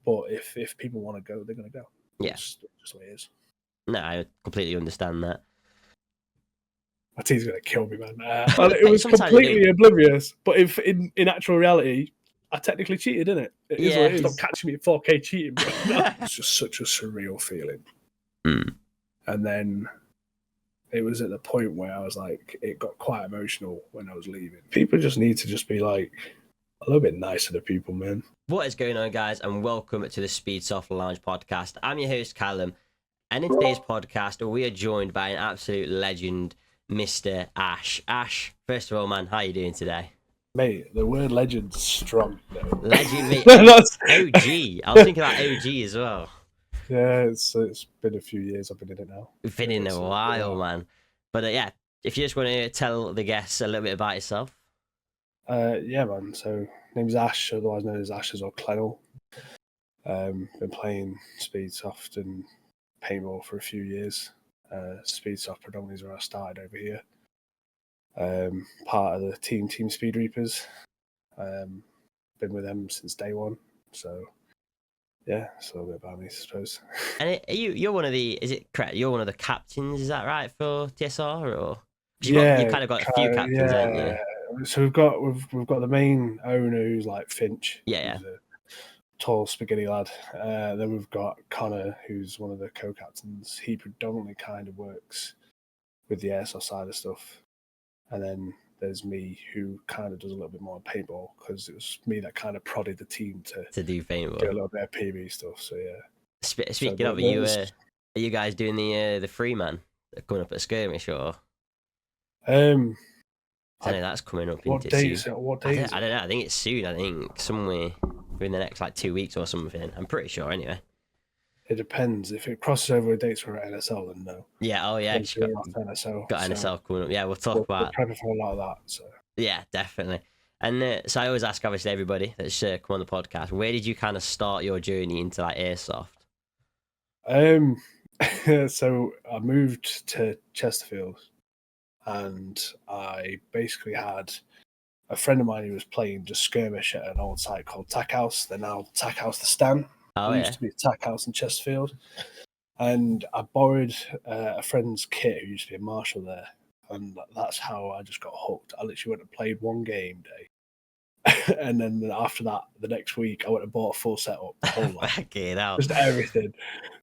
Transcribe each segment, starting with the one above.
But if people want to go, they're going to go. Yeah. It's just the way it is. No, I completely understand that. My team's going to kill me, man. It was Sometimes completely oblivious. But if in actual reality, I technically cheated, didn't it? It is what it is. Stop catching me at 4K cheating, bro. It's just such a surreal feeling. And then it was at the point where I was like, it got quite emotional when I was leaving. People just need to just be like a little bit nicer to people, man. What is going on, guys, and welcome to the Speedsoft Lounge podcast. I'm your host, Callum, and in today's podcast, we are joined by an absolute legend, Mr. Ash. Ash, first of all, man, how are you doing today? Mate, the word legend's strong, though. Legend, mate. OG. I was thinking about OG as well. Yeah, it's been a few years I've been in it now. We've been in a while, man. But yeah, if you just want to tell the guests a little bit about yourself. Yeah, man. So, name's Ash, otherwise known as AsherZ or Clennell. Been playing Speedsoft and Paintball for a few years. Speedsoft predominantly is where I started over here. Part of the Team Speed Reapers. Been with them since day one. So, yeah, it's a little bit about me, I suppose. And you're one of the, is it correct? You're one of the captains, is that right, for TSR? Or you've kind of got a few captains, haven't you? So we've got the main owner who's like Finch. Yeah. Who's a tall spaghetti lad. Then we've got Connor, who's one of the co-captains. He predominantly kind of works with the Airsoft side of stuff. And then there's me, who kind of does a little bit more paintball, because it was me that kind of prodded the team to do paintball, do a little bit of PB stuff. So yeah. Speaking of, are you guys doing the free man coming up at skirmish or? I know that's coming up. What days? What days? I don't know. I think it's soon. I think somewhere within the next 2 weeks or something. I'm pretty sure. Anyway. It depends. If it crosses over with dates for NSL, then no. Yeah. Oh yeah. Got NSL. Got NSL coming up. Yeah, we'll talk about. We're prepping for a lot of that. So. Yeah, definitely. And so I always ask, obviously, everybody that's come on the podcast, where did you kind of start your journey into Airsoft? So I moved to Chesterfield, and I basically had a friend of mine who was playing just skirmish at an old site called Tack House. They're now Tack House the Stan. There used to be a Tack House in Chesterfield. And I borrowed a friend's kit who used to be a marshal there. And that's how I just got hooked. I literally went and played one game day. And then after that, the next week, I went and bought a full setup. Just everything.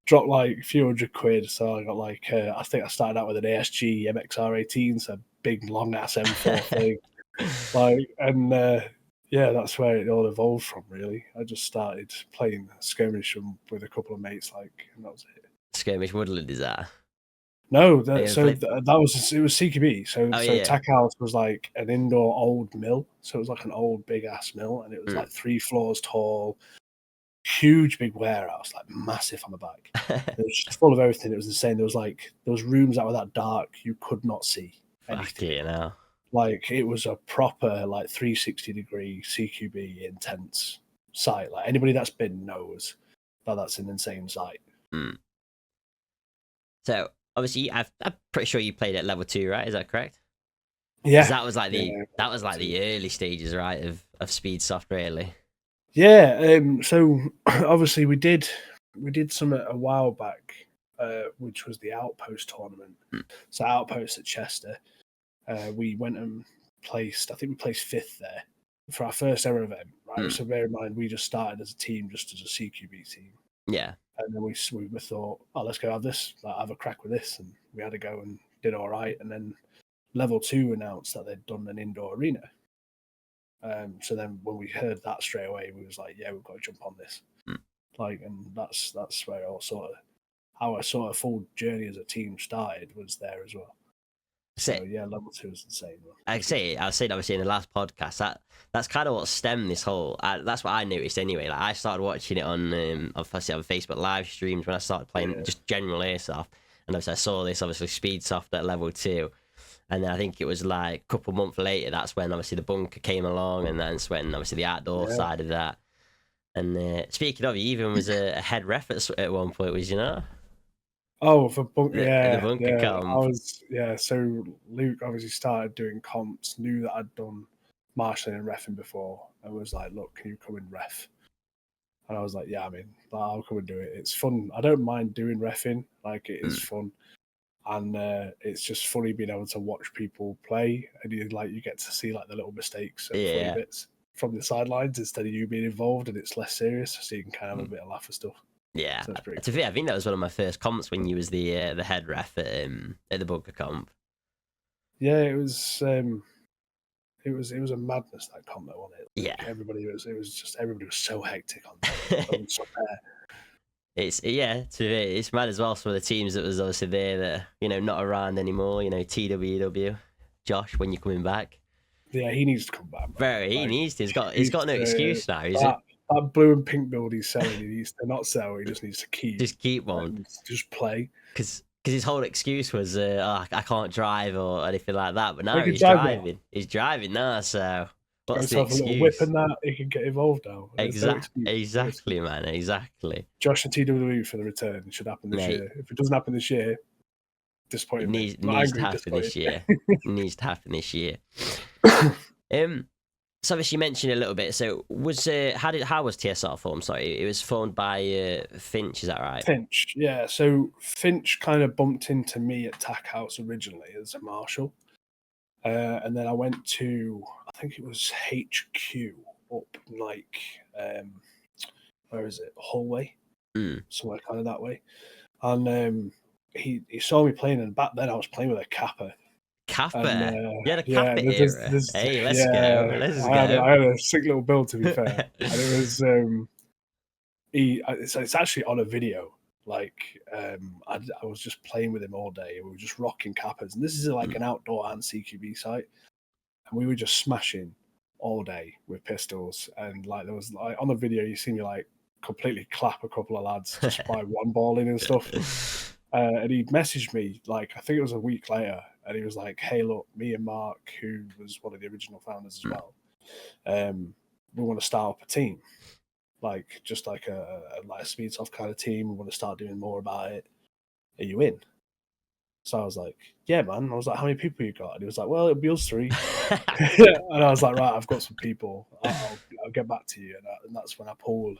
Dropped a few £100. So I got I think I started out with an ASG MXR18, so a big long ass M4 thing. Yeah, that's where it all evolved from, really. I just started playing skirmish with a couple of mates, and that was it. Skirmish Woodland, is that? No, it was CQB. So Tack House was an indoor old mill. So it was an old big ass mill, and it was 3 floors tall, huge big warehouse, massive on the back. It was just full of everything. It was insane. There was rooms that were that dark you could not see anything. It was a proper 360-degree CQB intense site. Anybody that's been knows that that's an insane site. So obviously, I'm pretty sure you played at level 2, right? Is that correct? Yeah. That was the early stages, right, of Speedsoft, really. Yeah. So obviously we did some a while back, which was the Outpost tournament. So Outpost at Chester. We went and placed 5th there for our first ever event, right? So bear in mind, we just started as a team, just as a CQB team. Yeah. And then we thought, let's go have this, have a crack with this. And we had to go and did all right. And then level 2 announced that they'd done an indoor arena. So then when we heard that straight away, we was like, yeah, we've got to jump on this. And that's where our sort of full journey as a team started, was there as well. So yeah, level 2 is insane. I was saying obviously in the last podcast that's kind of what stemmed this whole. That's what I noticed anyway. I started watching it on Facebook live streams when I started playing just general Airsoft, and obviously I saw this Speedsoft at level 2, and then I think it was a couple months later. That's when obviously the bunker came along, and then it's when obviously the outdoor side of that. And speaking of, you even was a head ref at one point, was you know? Oh, for bunker, the bunker comp. So Luke obviously started doing comps, knew that I'd done marshalling and reffing before, and was like, look, can you come and ref? And I was like, yeah, I mean, I'll come and do it. It's fun. I don't mind doing reffing. Like, it is fun. And it's just funny being able to watch people play, and you get to see like the little mistakes and funny bits from the sidelines instead of you being involved, and it's less serious, so you can kind of have a bit of laugh and stuff. Yeah, so I think that was one of my first comps when you was the head ref at the bunker comp. Yeah, it was a madness, that comp though, wasn't it? Yeah, everybody was so hectic on that. It's mad as well. Some of the teams that was obviously there that not around anymore. TWW, Josh, when you're coming back. Yeah, he needs to come back. He needs to. He's got no excuse now. That blue and pink build he's selling, he needs to not sell. He just needs to keep one. Just play. Because his whole excuse was, I can't drive or anything like that. But now he's driving. Now. He's driving now. So what's the excuse? A little whip and that, he can get involved now. Exactly, man. Exactly. Josh and TWW for the return. It should happen this year. If it doesn't happen this year, disappointing. It needs to happen this year. It needs to happen this year. So obviously you mentioned a little bit. So was how was TSR formed? Sorry, it was formed by Finch. Is that right? Finch, yeah. So Finch kind of bumped into me at Tack House originally as a marshal, and then I went to, I think it was HQ up where is it? Hallway, somewhere kind of that way. And he saw me playing, and back then I was playing with a Kappa. Kappa? You had a Kappa era? Hey, let's go. I had a sick little build, to be fair. And it was, it's actually on a video. I was just playing with him all day, and we were just rocking Kappas. And this is like an outdoor and CQB site. And we were just smashing all day with pistols. And there was on the video, you see me completely clap a couple of lads just by one balling and stuff. And he messaged me, I think it was a week later, and he was like, hey, look, me and Mark, who was one of the original founders as well, we want to start up a team, just a Speedsoft kind of team. We want to start doing more about it. Are you in? So I was like, yeah, man. I was like, how many people you got? And he was like, well, it'll be us 3. And I was like, right, I've got some people. I'll get back to you. And that's when I pulled,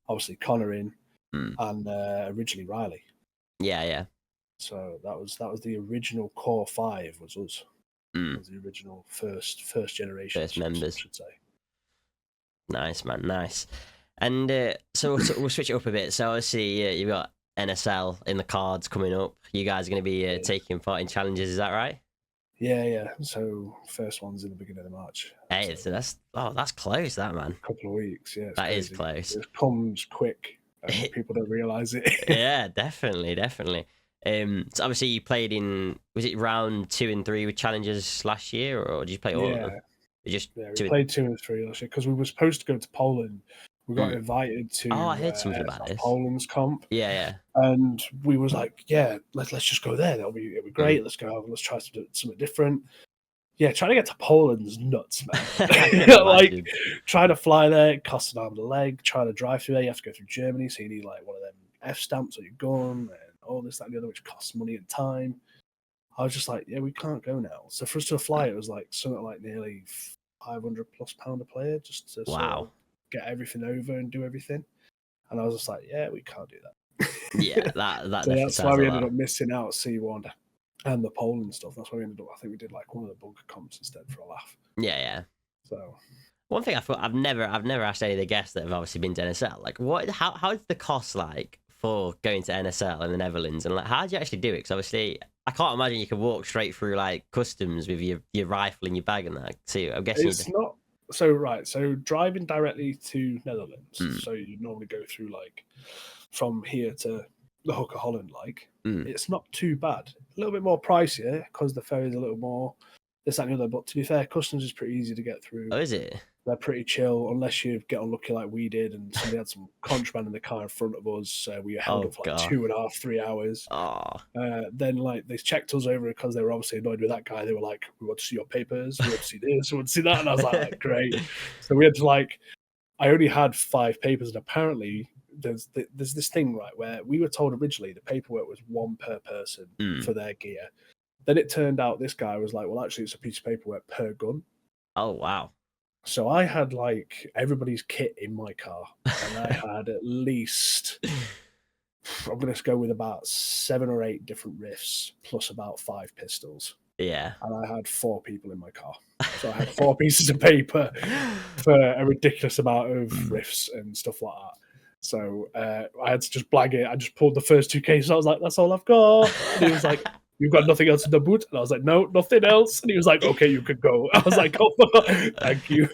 obviously, Connor in, and originally Riley. Yeah. So that was the original core 5 was us. Was the original first generation. First members, I should say. Nice, man, nice. And so we'll switch it up a bit. So obviously you've got NSL in the cards coming up. You guys are going to be taking part in challenges, is that right? Yeah. So first one's in the beginning of March. Hey, so that's close, that, man. A couple of weeks, yeah. That is close. It comes quick. People don't realise it. Yeah, definitely. So obviously you played in, was it round 2 and 3 with challenges last year, or did you play all of them? We played 2 and 3 last year because we were supposed to go to Poland. We got invited to. Oh, I heard something about this. Poland's comp. Yeah. And we was like, yeah, let's just go there. It'll be great. Let's go. Let's try to do something different. Yeah, trying to get to Poland's nuts, man. Trying to fly there, it costs an arm and a leg. Trying to drive through there, you have to go through Germany, so you need one of them F stamps on your gun and all this, that, and the other, which costs money and time. I was just like, yeah, we can't go now. So for us to fly, it was something like nearly £500+ a player just to sort of get everything over and do everything. And I was just like, yeah, we can't do that. Yeah, that so that's why we ended up missing out C1 and the Poland stuff. That's why we ended up, I think we did one of the bunker comps instead for a laugh. Yeah. So one thing I thought I've never asked any of the guests that have obviously been to NSL, how is the cost for going to NSL in the Netherlands, and how do you actually do it? Because obviously I can't imagine you can walk straight through customs with your rifle in your bag and that. So I'm guessing it's not so right. So driving directly to Netherlands, so you normally go through from here to the Hook of Holland, it's not too bad. A little bit more pricier because the ferry's a little more this, that, and the other. But to be fair, customs is pretty easy to get through. Oh, is it? They're pretty chill unless you get unlucky like we did, and somebody had some contraband in the car in front of us. We were held up for 2.5, 3 hours. Then they checked us over because they were obviously annoyed with that guy. They were like, "We want to see your papers. We want to see this. We want to see that." And I was like, "Great." So we had to I only had 5 papers, and apparently there's this thing where we were told originally the paperwork was 1 per person for their gear. Then it turned out this guy was like, well, actually, it's a piece of paperwork per gun. Oh, wow. So I had like everybody's kit in my car, and I had at least, I'm going to go with about 7 or 8 different riffs, plus about 5 pistols. Yeah. And I had 4 people in my car. So I had 4 pieces of paper for a ridiculous amount of riffs and stuff like that. So I had to just blag it. I just pulled the first 2 cases. I was like, that's all I've got. And he was like, you've got nothing else in the boot? And I was like, no, nothing else. And he was like, okay, you could go. I was like, oh, thank you.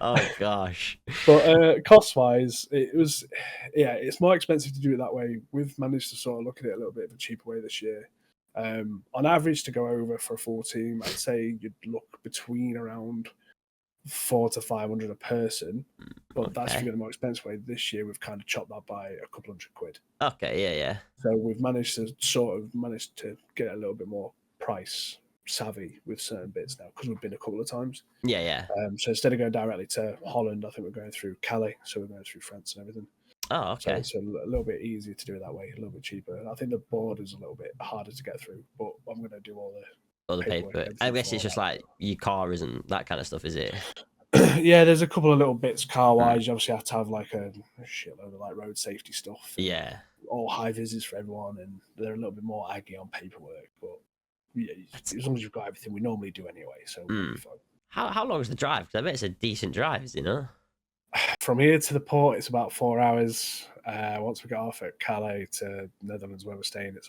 Oh gosh. But cost-wise, it's more expensive to do it that way. We've managed to sort of look at it a little bit of a cheaper way this year. On average, to go over for a full team, I'd say you'd look between around 400 to 500 a person, but that's if you get the more expensive way. This year, we've kind of chopped that by a couple $100. Okay, yeah. So we've managed to get a little bit more price savvy with certain bits now because we've been a couple of times. Yeah. So instead of going directly to Holland, I think we're going through Calais, so we're going through France and everything. Oh, So okay. it's a little bit easier to do it that way, a little bit cheaper. I think the board is a little bit harder to get through, but I'm going to do all the paper. I guess it's just like your car isn't that kind of stuff, is it? Yeah, there's a couple of little bits car-wise. You obviously have to have like a shitload of like road safety stuff. Yeah. All high vises for everyone, and they're a little bit more aggy on paperwork. But yeah, as long as you've got everything we normally do anyway, so we'll be fine. How long is the drive? Because I bet it's a decent drive, is it, no? From here to the port, it's about 4 hours. Once we get off at Calais to Netherlands, where we're staying, it's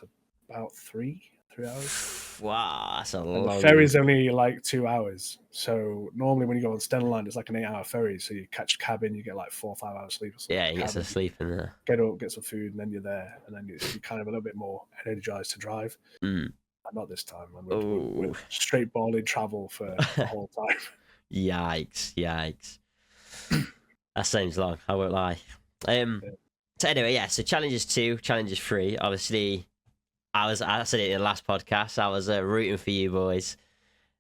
about 3 hours. Wow, that's a And long. the ferry's only like 2 hours. So normally when you go on Clennell, it's like an 8-hour ferry. So you catch a cabin, you get like 4 or 5 hours sleep. Or something. Yeah, you get some sleep in there. Get up, get some food, and then you're there. And then you're kind of a little bit more energized to drive. Not this time. We're straight balling travel for the whole time. Yikes. That sounds long, I won't lie. So anyway, yeah, so challenges 2, challenges 3. Obviously, I said it in the last podcast, I was rooting for you boys.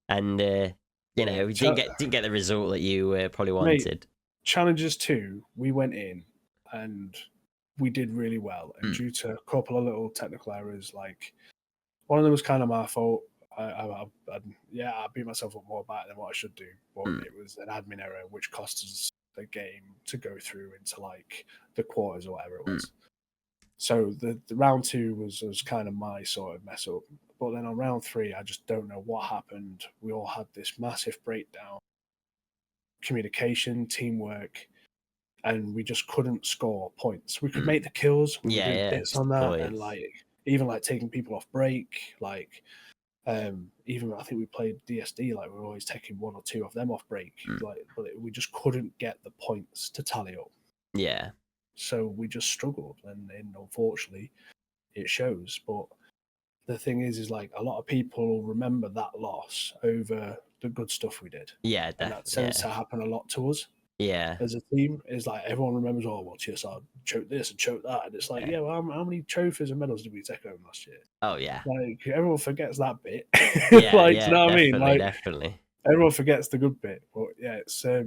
And, we didn't get the result that you probably wanted. Mate, challenges 2, we went in and we did really well. And due to a couple of little technical errors, like one of them was kind of my fault. I beat myself up more about it than what I should do. But it was an admin error which cost us the game to go through into like the quarters or whatever it was. So the round 2 was kind of my sort of mess up. But then on round 3, I just don't know what happened. We all had this massive breakdown, communication, teamwork, and we just couldn't score points. We could make the kills, we did bits on that, and like even like taking people off break, like even I think we played DSD, like we were always taking 1 or 2 of them off break, like, but we just couldn't get the points to tally up. Yeah. So we just struggled, and unfortunately, it shows. But the thing is like a lot of people remember that loss over the good stuff we did. Yeah, definitely. And that tends to happen a lot to us. Yeah. As a team, is like everyone remembers, oh, well, TSR choked this and choked that. And it's like, well, how many trophies and medals did we take home last year? Oh, yeah. Like, everyone forgets that bit. Yeah, like, you know what I mean? Like, definitely. Everyone forgets the good bit. But yeah, it's for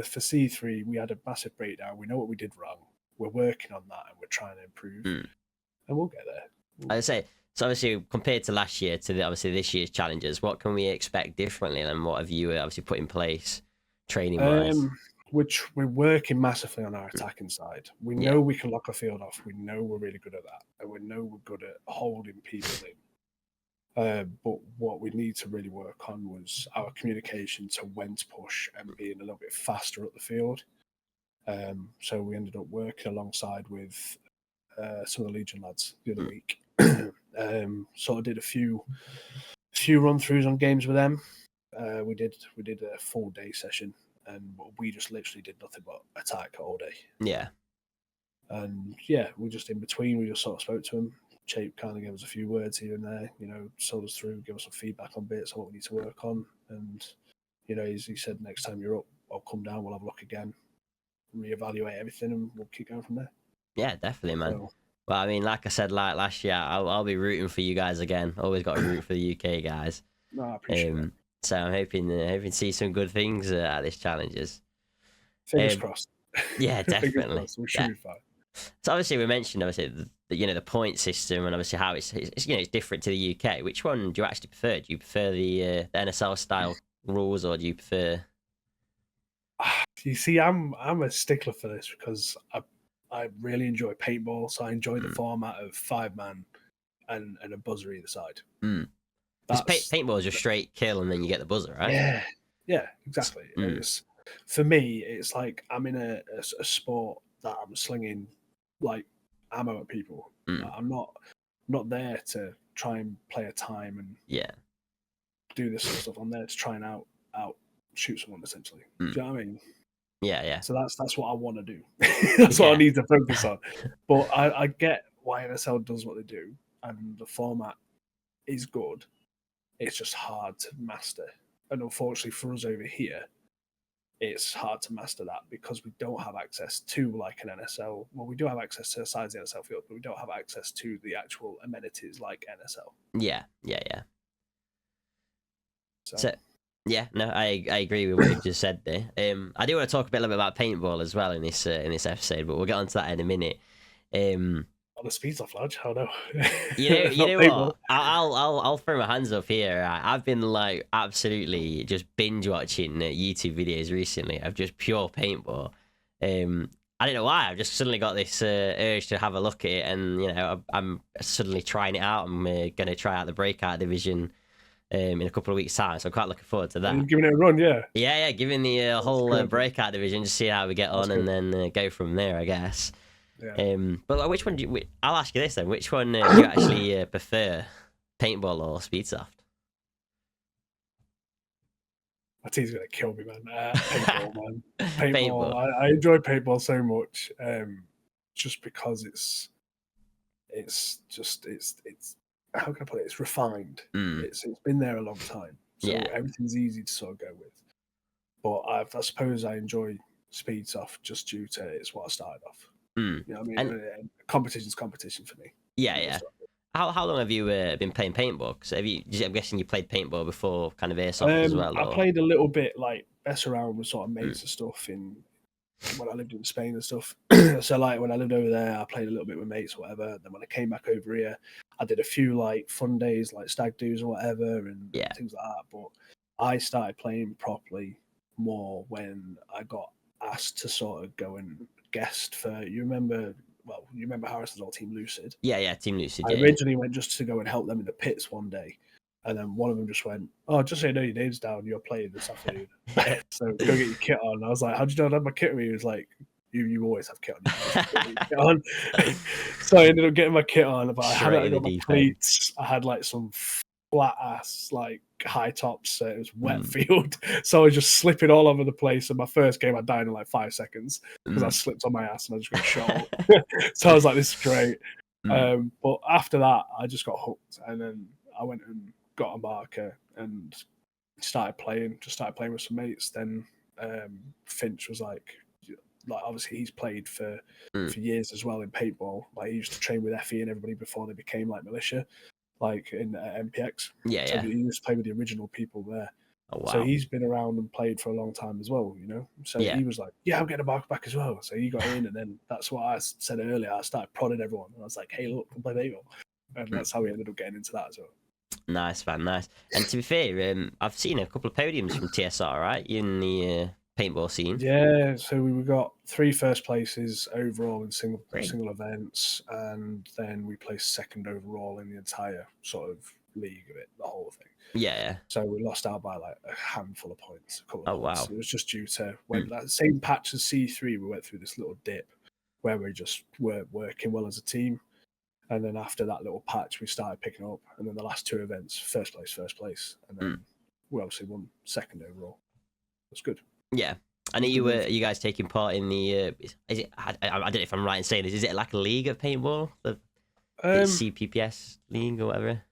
C3, we had a massive breakdown. We know what we did wrong. We're working on that and we're trying to improve. And we'll get there. I'd say, so obviously compared to last year to obviously this year's challenges, what can we expect differently and what have you obviously put in place training wise? Which we're working massively on our attacking side. We know we can lock a field off. We know we're really good at that. And we know we're good at holding people in. But what we need to really work on was our communication to when to push and being a little bit faster at the field. So we ended up working alongside with some of the Legion lads the other week. Sort of did a few run-throughs on games with them. We did a full day session, and we just literally did nothing but attack all day. Yeah. And yeah, we just in between, we just sort of spoke to him. Chape kind of gave us a few words here and there, sold us through, give us some feedback on bits on what we need to work on. And, he said, next time you're up, I'll come down, we'll have a look again, reevaluate everything, and we'll keep going from there. Yeah, definitely, man. So, well, I mean, like I said, like last year, I'll be rooting for you guys again. Always got to root for the UK guys. No, I appreciate it. So I'm hoping to see some good things at this challenges. Fingers crossed. Yeah, definitely. We should be fine. So obviously we mentioned the point system and obviously how it's different to the UK. Which one do you actually prefer? Do you prefer the NSL style rules, or do you prefer? You see, I'm a stickler for this because I really enjoy paintball, so I enjoy the format of 5-man and a buzzer either side. Because That's paintball is just straight kill, and then you get the buzzer, right? yeah, exactly. It's for me, it's like I'm in a sport that I'm slinging like ammo at people. I'm not there to try and play a time and do this sort of stuff. I'm there to try and out shoot someone essentially. Do you know what I mean? Yeah. So that's what I want to do. That's what I need to focus on. But I get why NSL does what they do, and the format is good. It's just hard to master. And unfortunately for us over here, it's hard to master that because we don't have access to like an NSL. Well, we do have access to the size of the NSL field, but we don't have access to the actual amenities like NSL. Yeah. So yeah, no, I agree with what you've just said there. I do want to talk a little bit about paintball as well in this episode, but we'll get onto that in a minute. On the Speedsoft Lodge, how no? You know what? I'll throw my hands up here. I've been like absolutely just binge watching YouTube videos recently of just pure paintball. I don't know why. I've just suddenly got this urge to have a look at it, and I'm suddenly trying it out. I'm gonna try out the breakout division in a couple of weeks' time, so I'm quite looking forward to that. You're giving it a run, yeah. Yeah, giving the whole breakout division, just see how we get on, and then go from there, I guess. Yeah. But which one I'll ask you this then. Which one do you actually prefer, paintball or Speedsoft? My team's gonna kill me, man. Paintball, man. Paintball. I enjoy paintball so much, just because it's how can I put it? It's refined. It's been there a long time, so everything's easy to sort of go with. But I suppose I enjoy Speedsoft just due to it's what I started off. You know what I mean? Competition's competition for me. Yeah. How long have you been playing paintball? Because I'm guessing you played paintball before kind of Airsoft as well. I played a little bit, like mess around with sort of mates and stuff when I lived in Spain and stuff. So like when I lived over there, I played a little bit with mates or whatever. Then when I came back over here, I did a few like fun days, like stag do's or whatever, and things like that. But I started playing properly more when I got asked to sort of go and guest for. You remember Harrison's old Team Lucid? Yeah, Team Lucid. I originally went just to go and help them in the pits one day. And then one of them just went, "Oh, just so you know, your name's down. You're playing this afternoon. So go get your kit on." I was like, "How'd you know I had my kit on me?" He was like, "You always have kit on." So I ended up getting my kit on, but I hadn't got my cleats. I had like some flat ass like high tops. So it was wet field, so I was just slipping all over the place. And my first game, I died in like 5 seconds because I slipped on my ass and I just got shot. So I was like, "This is great." But after that, I just got hooked, and then I went and got a marker and started playing with some mates. Then Finch was like obviously he's played for years as well in paintball. Like he used to train with Effie and everybody before they became like militia, like in MPX. So he used to play with the original people there. Oh, wow. So he's been around and played for a long time as well, So he was like, "Yeah, I'm getting a marker back as well." So he got in, and then that's what I said earlier. I started prodding everyone, and I was like, "Hey, look, I'm playing paintball," and that's how we ended up getting into that as well. Nice, man, nice. And to be fair, I've seen a couple of podiums from TSR, right, in the paintball scene. Yeah, so we got 3 first places overall in single events, and then we placed second overall in the entire sort of league of it, the whole thing. Yeah. So we lost out by like a handful of points. Wow. It was just due to when that same patch as C3, we went through this little dip where we just weren't working well as a team. And then after that little patch, we started picking up. And then the last 2 events, first place. And then we obviously won second overall. That's good. Yeah. And are you guys taking part in the, is it, I don't know if I'm right in saying this, is it like a league of paintball? The CPPS league or whatever?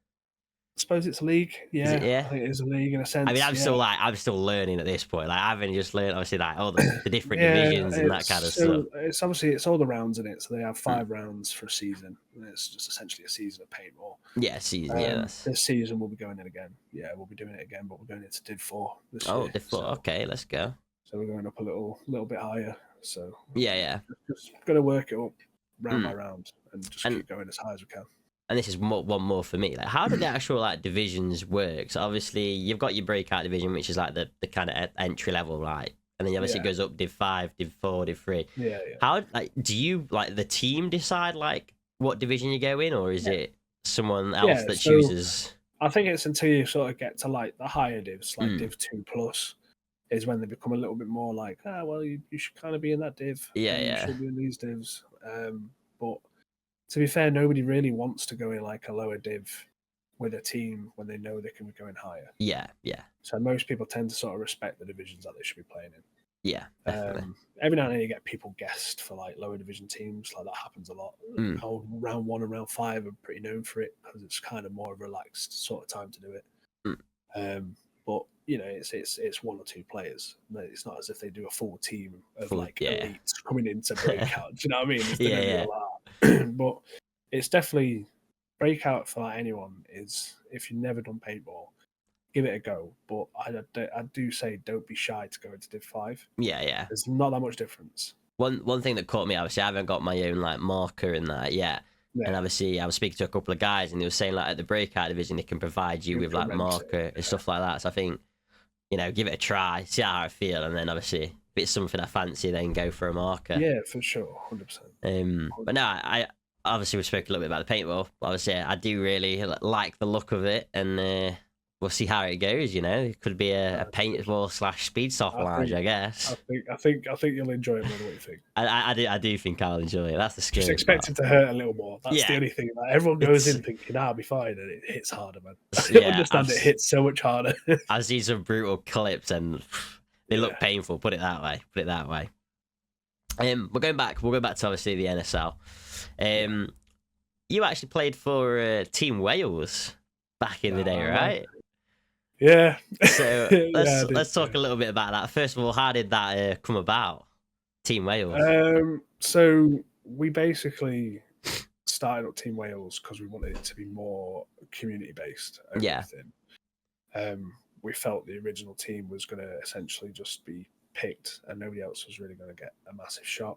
I suppose it's a league. Yeah, I think it is a league in a sense. I mean, I'm still learning at this point. Like, I haven't just learned obviously like all the different divisions and that kind of stuff. It's all the rounds in it. So they have 5 rounds for a season. And it's just essentially a season of paintball. Yeah, season. This season we'll be going in again. Yeah, we'll be doing it again, but we're going into Div 4 this year. Oh, Div 4. Okay, let's go. So we're going up a little bit higher. So yeah, just going to work it up round by round and just keep going as high as we can. and this is one more for me. Like, how do the actual like divisions work? So obviously, you've got your breakout division, which is like the kind of entry level, right? And then obviously it goes up Div 5, Div 4, Div 3. Yeah. How like do you like the team decide like what division you go in, or is it someone else that chooses? I think it's until you sort of get to like the higher divs, like Div 2 plus, is when they become a little bit more like, well, you should kind of be in that div. You should be in these divs. But to be fair, nobody really wants to go in like a lower div with a team when they know they can be going higher. Yeah. So most people tend to sort of respect the divisions that they should be playing in. Yeah, definitely. Every now and then you get people guessed for like lower division teams, like that happens a lot. Round 1 and round 5 are pretty known for it because it's kind of more relaxed sort of time to do it. But it's 1 or 2 players. It's not as if they do a full team of elites coming into breakout. Do you know what I mean? It's but it's definitely breakout for like anyone. Is if you've never done paintball, give it a go. But I do say don't be shy to go into Div 5. Yeah. There's not that much difference. One thing that caught me, obviously, I haven't got my own like marker in that yet. And obviously, I was speaking to a couple of guys, and they were saying like at the breakout division, they can provide you with like marker and stuff like that. So I think, give it a try, see how I feel, and then obviously if it's something I fancy, then go for a marker. Yeah, for sure, 100%. But no, I obviously we spoke a little bit about the paintball. Obviously, I do really like the look of it, and we'll see how it goes. It could be a paintball / Speedsoft lounge, I guess. I think you'll enjoy it more than what you think. I do think I'll enjoy it. That's the scary. Just expect it to hurt a little more. That's the only thing. Like, everyone goes in thinking, "I'll be fine," and it hits harder, man. I understand it hits so much harder. I've seen some brutal clips, and they look painful. Put it that way. We'll go back to obviously the NSL. You actually played for Team Wales back in the day, right? Yeah. So let's talk a little bit about that. First of all, how did that come about? Team Wales. So we basically started up Team Wales because we wanted it to be more community based. We felt the original team was going to essentially just be picked, and nobody else was really going to get a massive shot.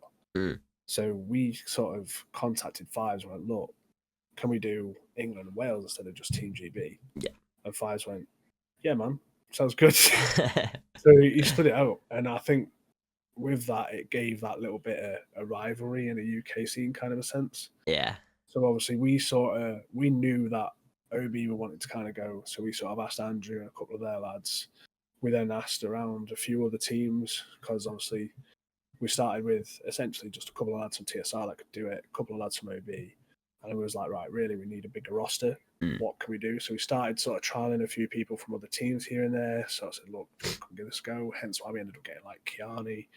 So we sort of contacted Fives and went, look, can we do England and Wales instead of just Team GB? Yeah. And Fives went, yeah, man, sounds good. So he split it out. And I think with that, it gave that little bit of a rivalry in a UK scene kind of a sense. Yeah. So obviously we knew that OB were wanting to kind of go. So we sort of asked Andrew and a couple of their lads. We then asked around a few other teams because obviously we started with essentially just a couple of lads from TSR that could do it, a couple of lads from OB. And it was like, right, really, we need a bigger roster. What can we do? So we started sort of trialing a few people from other teams here and there. So I said, look, come give this a go. Hence why we ended up getting like Kiani.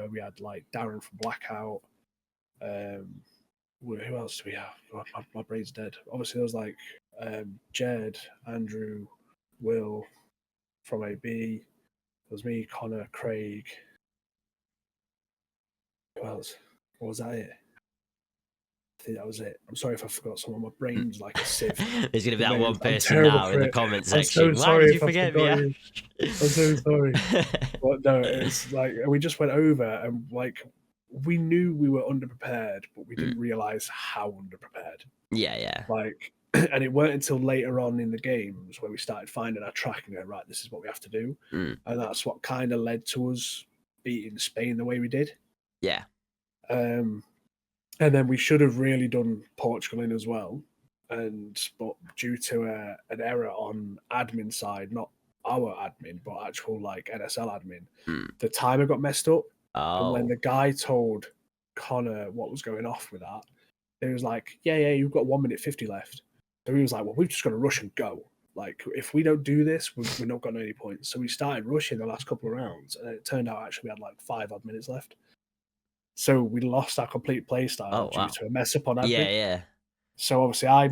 We had like Darren from Blackout. Who else do we have? My brain's dead. Obviously, there was like Jed, Andrew, Will from AB. There was me, Connor, Craig. Who else? Or was that it? I think that was it. I'm sorry if I forgot someone. My brain's like a sieve. There's going to be that one person now in the comment section. I'm so Why did you forget me? I'm so sorry. But no, it's like we just went over and like we knew we were underprepared, but we didn't realize how underprepared. Yeah. Like, and it weren't until later on in the games where we started finding our track and going, right, this is what we have to do. And that's what kind of led to us beating Spain the way we did. Yeah. And then we should have really done Portugal in as well. But due to an error on admin side, not our admin, but actual like NSL admin, the timer got messed up. And when the guy told Connor what was going off with that, it was like, yeah, you've got 1 minute 50 left. So he was like, well, we've just got to rush and go. Like, if we don't do this, we're not got any points. So we started rushing the last couple of rounds, and it turned out actually we had like 5 odd minutes left. So we lost our complete play style due to a mess up on admin. Yeah. So obviously I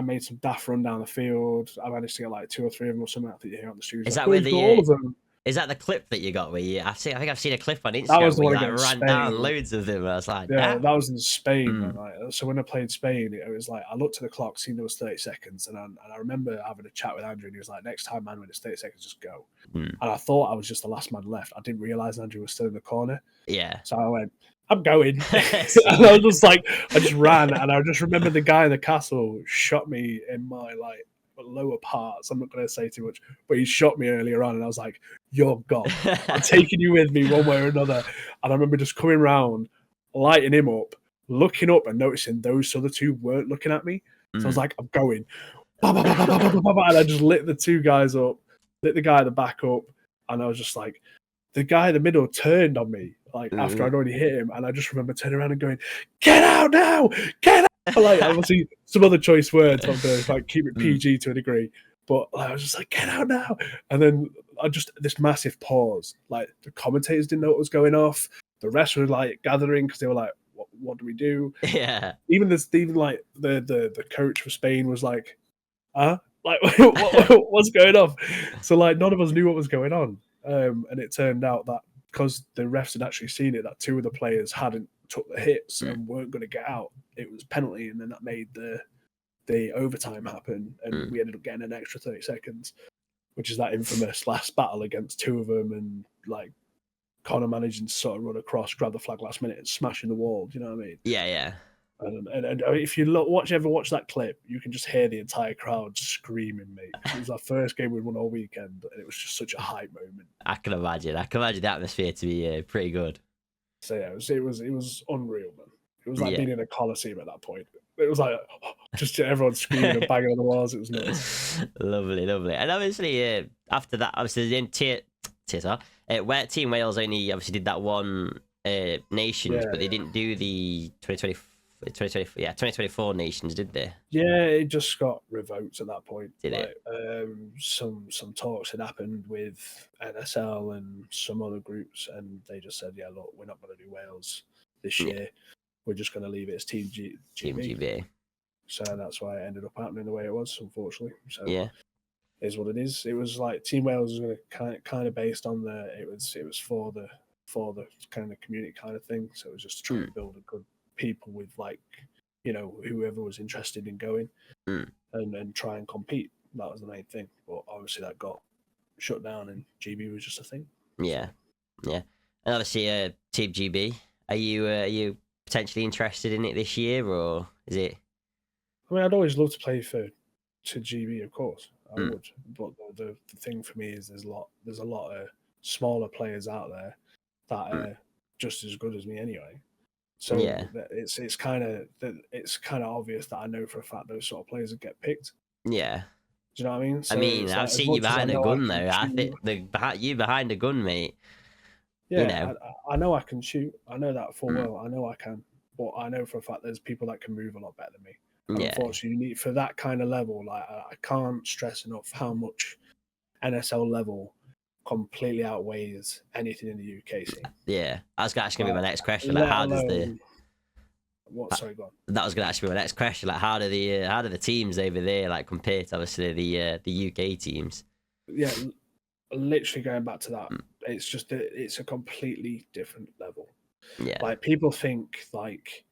made some daft run down the field. I managed to get like 2 or 3 of them or something. I think you hear on the studio. Is that where all of them? Is that the clip that you got where you? I think I've seen a clip on Instagram. That was the where one you ran down loads of them. And I was like, that was in Spain. Man, right? So when I played Spain, it was like I looked at the clock, seen there was 30 seconds, and I remember having a chat with Andrew, and he was like, "Next time, man, when it's 30 seconds, just go." And I thought I was just the last man left. I didn't realize Andrew was still in the corner. Yeah. So I went, I'm going. And I was just like, I just ran, and I just remember the guy in the castle shot me in my like lower parts. I'm not going to say too much, but he shot me earlier on, and I was like, "You're gone. I'm taking you with me one way or another." And I remember just coming round, lighting him up, looking up, and noticing those other two weren't looking at me. So I was like, "I'm going." And I just lit the two guys up, lit the guy at the back up, and I was just like, the guy in the middle turned on me, like after I'd already hit him, and I just remember turning around and going, "Get out now! Get out!" Like obviously some other choice words, I'm gonna like keep it PG to a degree, but like, I was just like, "Get out now!" And then I just this massive pause. Like the commentators didn't know what was going off. The rest were like gathering because they were like, "What do we do?" Yeah. Even like the coach for Spain was like, "Huh? Like what's going on?" So like none of us knew what was going on. And it turned out that because the refs had actually seen it, that two of the players hadn't took the hits and weren't going to get out. It was penalty, and then that made the overtime happen, and we ended up getting an extra 30 seconds, which is that infamous last battle against two of them, and like Connor managing to sort of run across, grab the flag last minute, and smashing the wall. Do you know what I mean? Yeah, yeah. And if you ever watch that clip, you can just hear the entire crowd screaming, mate. It was our first game we'd won all weekend, and it was just such a hype moment. I can imagine. I can imagine the atmosphere to be pretty good. So yeah, it was unreal, man. It was like Yeah. being in a coliseum at that point. It was like just everyone screaming and banging on the walls. It was nuts. Lovely, lovely. And obviously, after that, obviously, in where Team Wales only obviously did that one nations, but they didn't do the 2024 nations, did they? Yeah, it just got revoked at that point. Did it? Some talks had happened with NSL and some other groups, and they just said, "Yeah, look, we're not going to do Wales this year. We're just going to leave it as Team GB." Team GB. So that's why it ended up happening the way it was, unfortunately. So yeah, is what it is. It was like Team Wales was going to kind of based on it was for the kind of community kind of thing. So it was just to try and build a good people with like, you know, whoever was interested in going and try and compete. That was the main thing. But obviously that got shut down, and GB was just a thing. Yeah, yeah. And obviously, Team GB. Are you potentially interested in it this year, or is it? I mean, I'd always love to play to GB, of course. I would, but the thing for me is there's a lot of smaller players out there that are just as good as me anyway. So it's kind of obvious that I know for a fact those sort of players would get picked. Yeah. Do you know what I mean? So I mean, I've seen you behind a gun though. I think you behind a gun, mate. Yeah, you know. I know I can shoot. I know that full well. I know I can, but I know for a fact there's people that can move a lot better than me. And unfortunately, you need for that kind of level. Like I can't stress enough how much NSL level completely outweighs anything in the UK scene. Yeah, that's actually gonna be my next question. Like, how does the what? Sorry, go on. That was gonna actually be my next question. Like, how do the teams over there like compare to obviously the UK teams? Yeah, literally going back to that, it's a completely different level. Yeah, like people think like.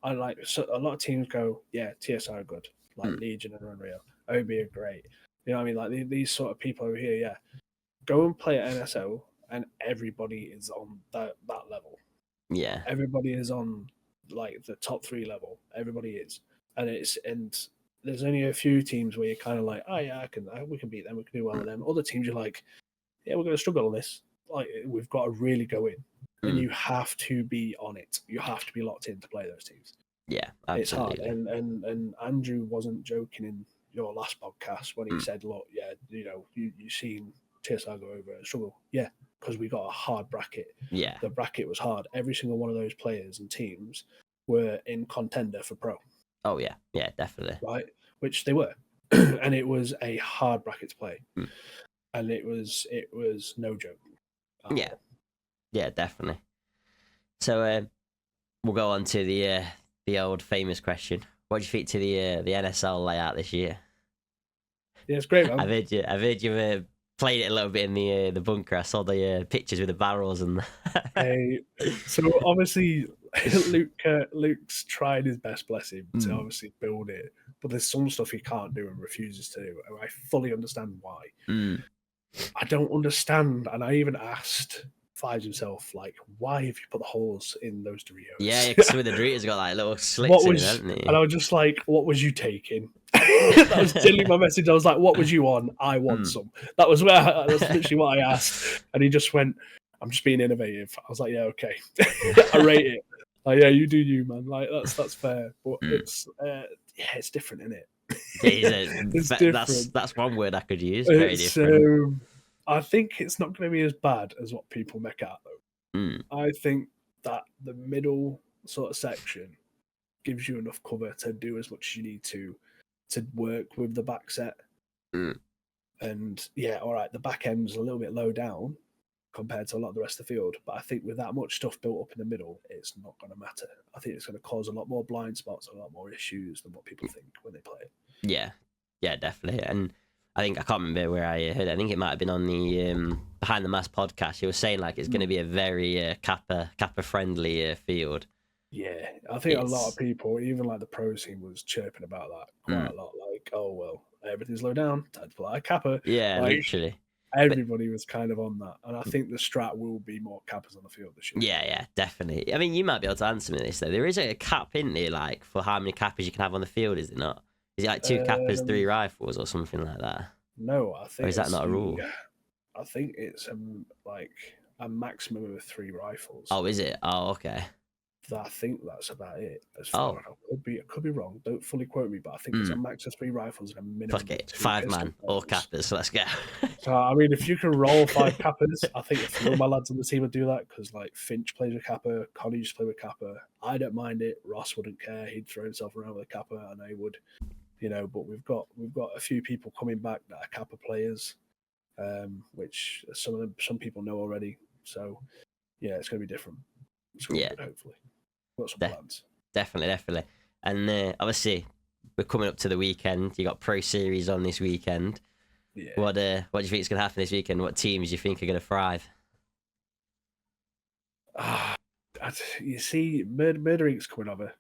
A lot of teams go, yeah, TSR are good, like Legion and Unreal, OB are great. You know what I mean? Like these sort of people over here, yeah. Go and play at NSL, and everybody is on that level. Yeah, everybody is on like the top 3 level. Everybody is, and there's only a few teams where you're kind of like, oh yeah, we can beat them, we can do well with them. Other teams you're like, yeah, we're going to struggle on this. Like we've got to really go in. And you have to be on it. You have to be locked in to play those teams. Yeah, absolutely. It's hard. And Andrew wasn't joking in your last podcast when he said, look, yeah, you know, you've seen TSR go over and struggle. Yeah, because we got a hard bracket. Yeah. The bracket was hard. Every single one of those players and teams were in contender for pro. Oh, yeah. Yeah, definitely. Right? Which they were. And it was a hard bracket to play. And it was no joke. Yeah. Yeah, definitely. So we'll go on to the old famous question. What do you think to the NSL layout this year? Yeah, it's great, man. I've heard you played it a little bit in the bunker. I saw the pictures with the barrels and. So obviously, Luke's tried his best, bless him, to obviously build it, but there's some stuff he can't do and refuses to do. And I fully understand why. I don't understand, and I even asked finds himself like, why have you put the holes in those Doritos? Yeah, because some of the Doritos got like little slits What in was, it, haven't they? and I was just like, what was you taking? That was literally my message. I was like, what was you on? I want some. That was that's literally what I asked. And he just went, I'm just being innovative. I was like, yeah, okay. I rate it. Like, yeah, you do you, man. Like, that's fair. But it's it's different, isn't it? It's different. That's one word I could use. Very different. So I think it's not going to be as bad as what people make out, though. I think that the middle sort of section gives you enough cover to do as much as you need to work with the back set. And yeah, all right, the back end's a little bit low down compared to a lot of the rest of the field, but I think with that much stuff built up in the middle, it's not going to matter. I think it's going to cause a lot more blind spots, a lot more issues than what people think when they play it. Yeah, definitely. And I think I can't remember where I heard it. I think it might have been on the Behind the Mask podcast. He was saying like it's going to be a very Kappa friendly field. Yeah, I think a lot of people, even like the pro scene, was chirping about that quite a lot. Like, oh well, everything's low down, time to play Kappa. Yeah, like, literally. Everybody was kind of on that, and I think the strat will be more Kappas on the field this year. Yeah, definitely. I mean, you might be able to answer me this though. There is a cap, isn't there, like for how many Kappas you can have on the field? Is it not? Is it like 2 Kappas, 3 rifles, or something like that? No, I think. Or is that not a rule? I think it's like a maximum of 3 rifles. Oh, is it? Oh, okay. I think that's about it. As far I could be wrong. Don't fully quote me, but I think it's a max of 3 rifles and a minimum. Fuck it, 5 man, all Kappas. So let's go. So I mean, if you can roll 5 Kappas, I think a few of my lads on the team would do that because like Finch plays with Kappa, Connie used to play with Kappa. I don't mind it. Ross wouldn't care. He'd throw himself around with a Kappa, and I would, But we've got a few people coming back that are Kappa players, which some people know already. So yeah, it's going to be different. It's going to be good, hopefully. Got some plans. Definitely. And obviously, we're coming up to the weekend. You got Pro Series on this weekend. Yeah. What do you think is going to happen this weekend? What teams do you think are going to thrive? You see, Murder Inc.'s coming over,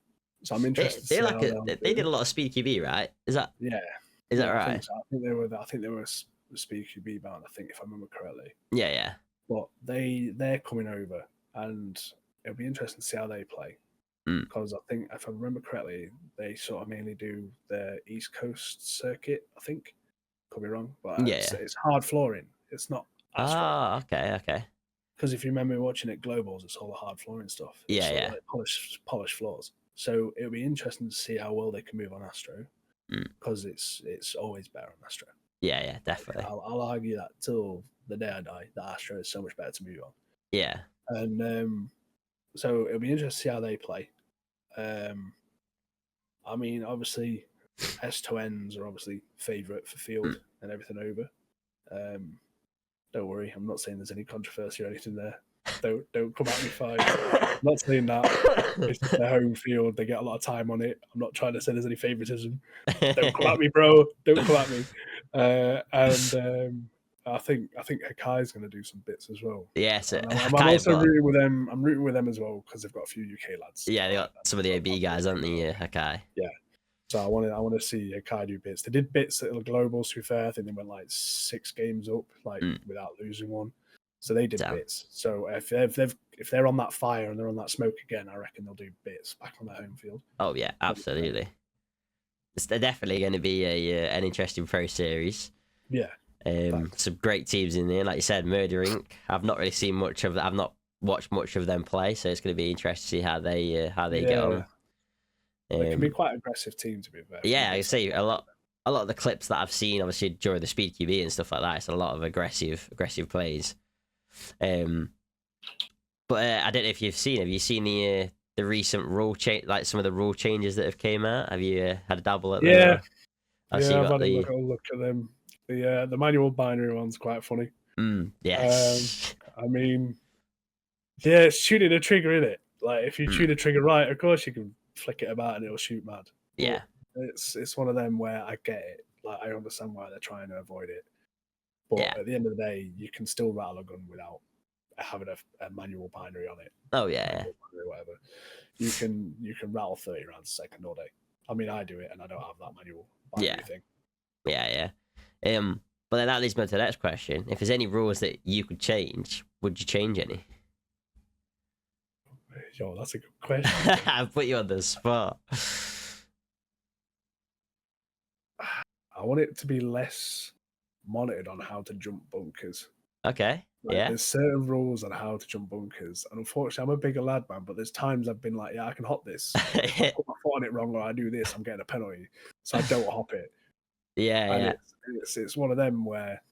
so I'm interested. They did a lot of Speed QB, right? Is that right? I think they were a Speed QB bound. I think if I remember correctly. Yeah. But they're coming over, and it'll be interesting to see how they play. Because I think, if I remember correctly, they sort of mainly do the East Coast circuit, I think. Could be wrong, but it's hard flooring. It's not as okay. Because if you remember watching it Globals, it's all the hard flooring stuff. Yeah. Like polished floors. So it'll be interesting to see how well they can move on Astro. Because it's always better on Astro. Yeah, definitely. I'll argue that till the day I die, that Astro is so much better to move on. Yeah. And so it'll be interesting to see how they play. I mean, obviously, S2Ns are obviously favourite for field and everything over. Don't worry, I'm not saying there's any controversy or anything there. Don't come at me, fine. I'm not saying that. It's their home field. They get a lot of time on it. I'm not trying to say there's any favouritism. Don't come at me, bro. Don't come at me. I think Hakai's going to do some bits as well. Yeah, so I'm also rooting with them. I'm rooting with them as well because they've got a few UK lads. Yeah, they got some of the AB guys, aren't they? Hakai. Yeah. So I want to see Hakai do bits. They did bits at the Globals. To be fair, I think they went like 6 games up, without losing one. So they did bits. So if they're on that fire and they're on that smoke again, I reckon they'll do bits back on their home field. Oh yeah, absolutely. It's definitely going to be an interesting Pro Series. Yeah. Some great teams in there, like you said, Murder Inc. I've not really seen much of that. I've not watched much of them play, so it's going to be interesting to see how they get on. It can be quite an aggressive team, to be fair. Yeah, I see a lot of the clips that I've seen, obviously during the Speed QB and stuff like that. It's a lot of aggressive plays. But I don't know if you've seen. Have you seen the recent rule change, like some of the rule changes that have came out? Have you had a dabble at them? Yeah, I've had a look at them. The manual binary one's quite funny. Yes. I mean, yeah, it's shooting a trigger, in it. Like if you shoot a trigger right, of course you can flick it about and it'll shoot mad. Yeah. But it's one of them where I get it. Like I understand why they're trying to avoid it. But at the end of the day, you can still rattle a gun without having a manual binary on it. Oh yeah. Whatever. You can rattle 30 rounds a second all day. I mean, I do it and I don't have that manual binary thing. Yeah. But then that leads me on to the next question. If there's any rules that you could change, would you change any? Yo, that's a good question. I put you on the spot. I want it to be less monitored on how to jump bunkers. Okay. Yeah. There's certain rules on how to jump bunkers, and unfortunately, I'm a bigger lad, man. But there's times I've been like, yeah, I can hop this. If I put my foot on it wrong or I do this, I'm getting a penalty, so I don't hop it. Yeah. And it's one of them where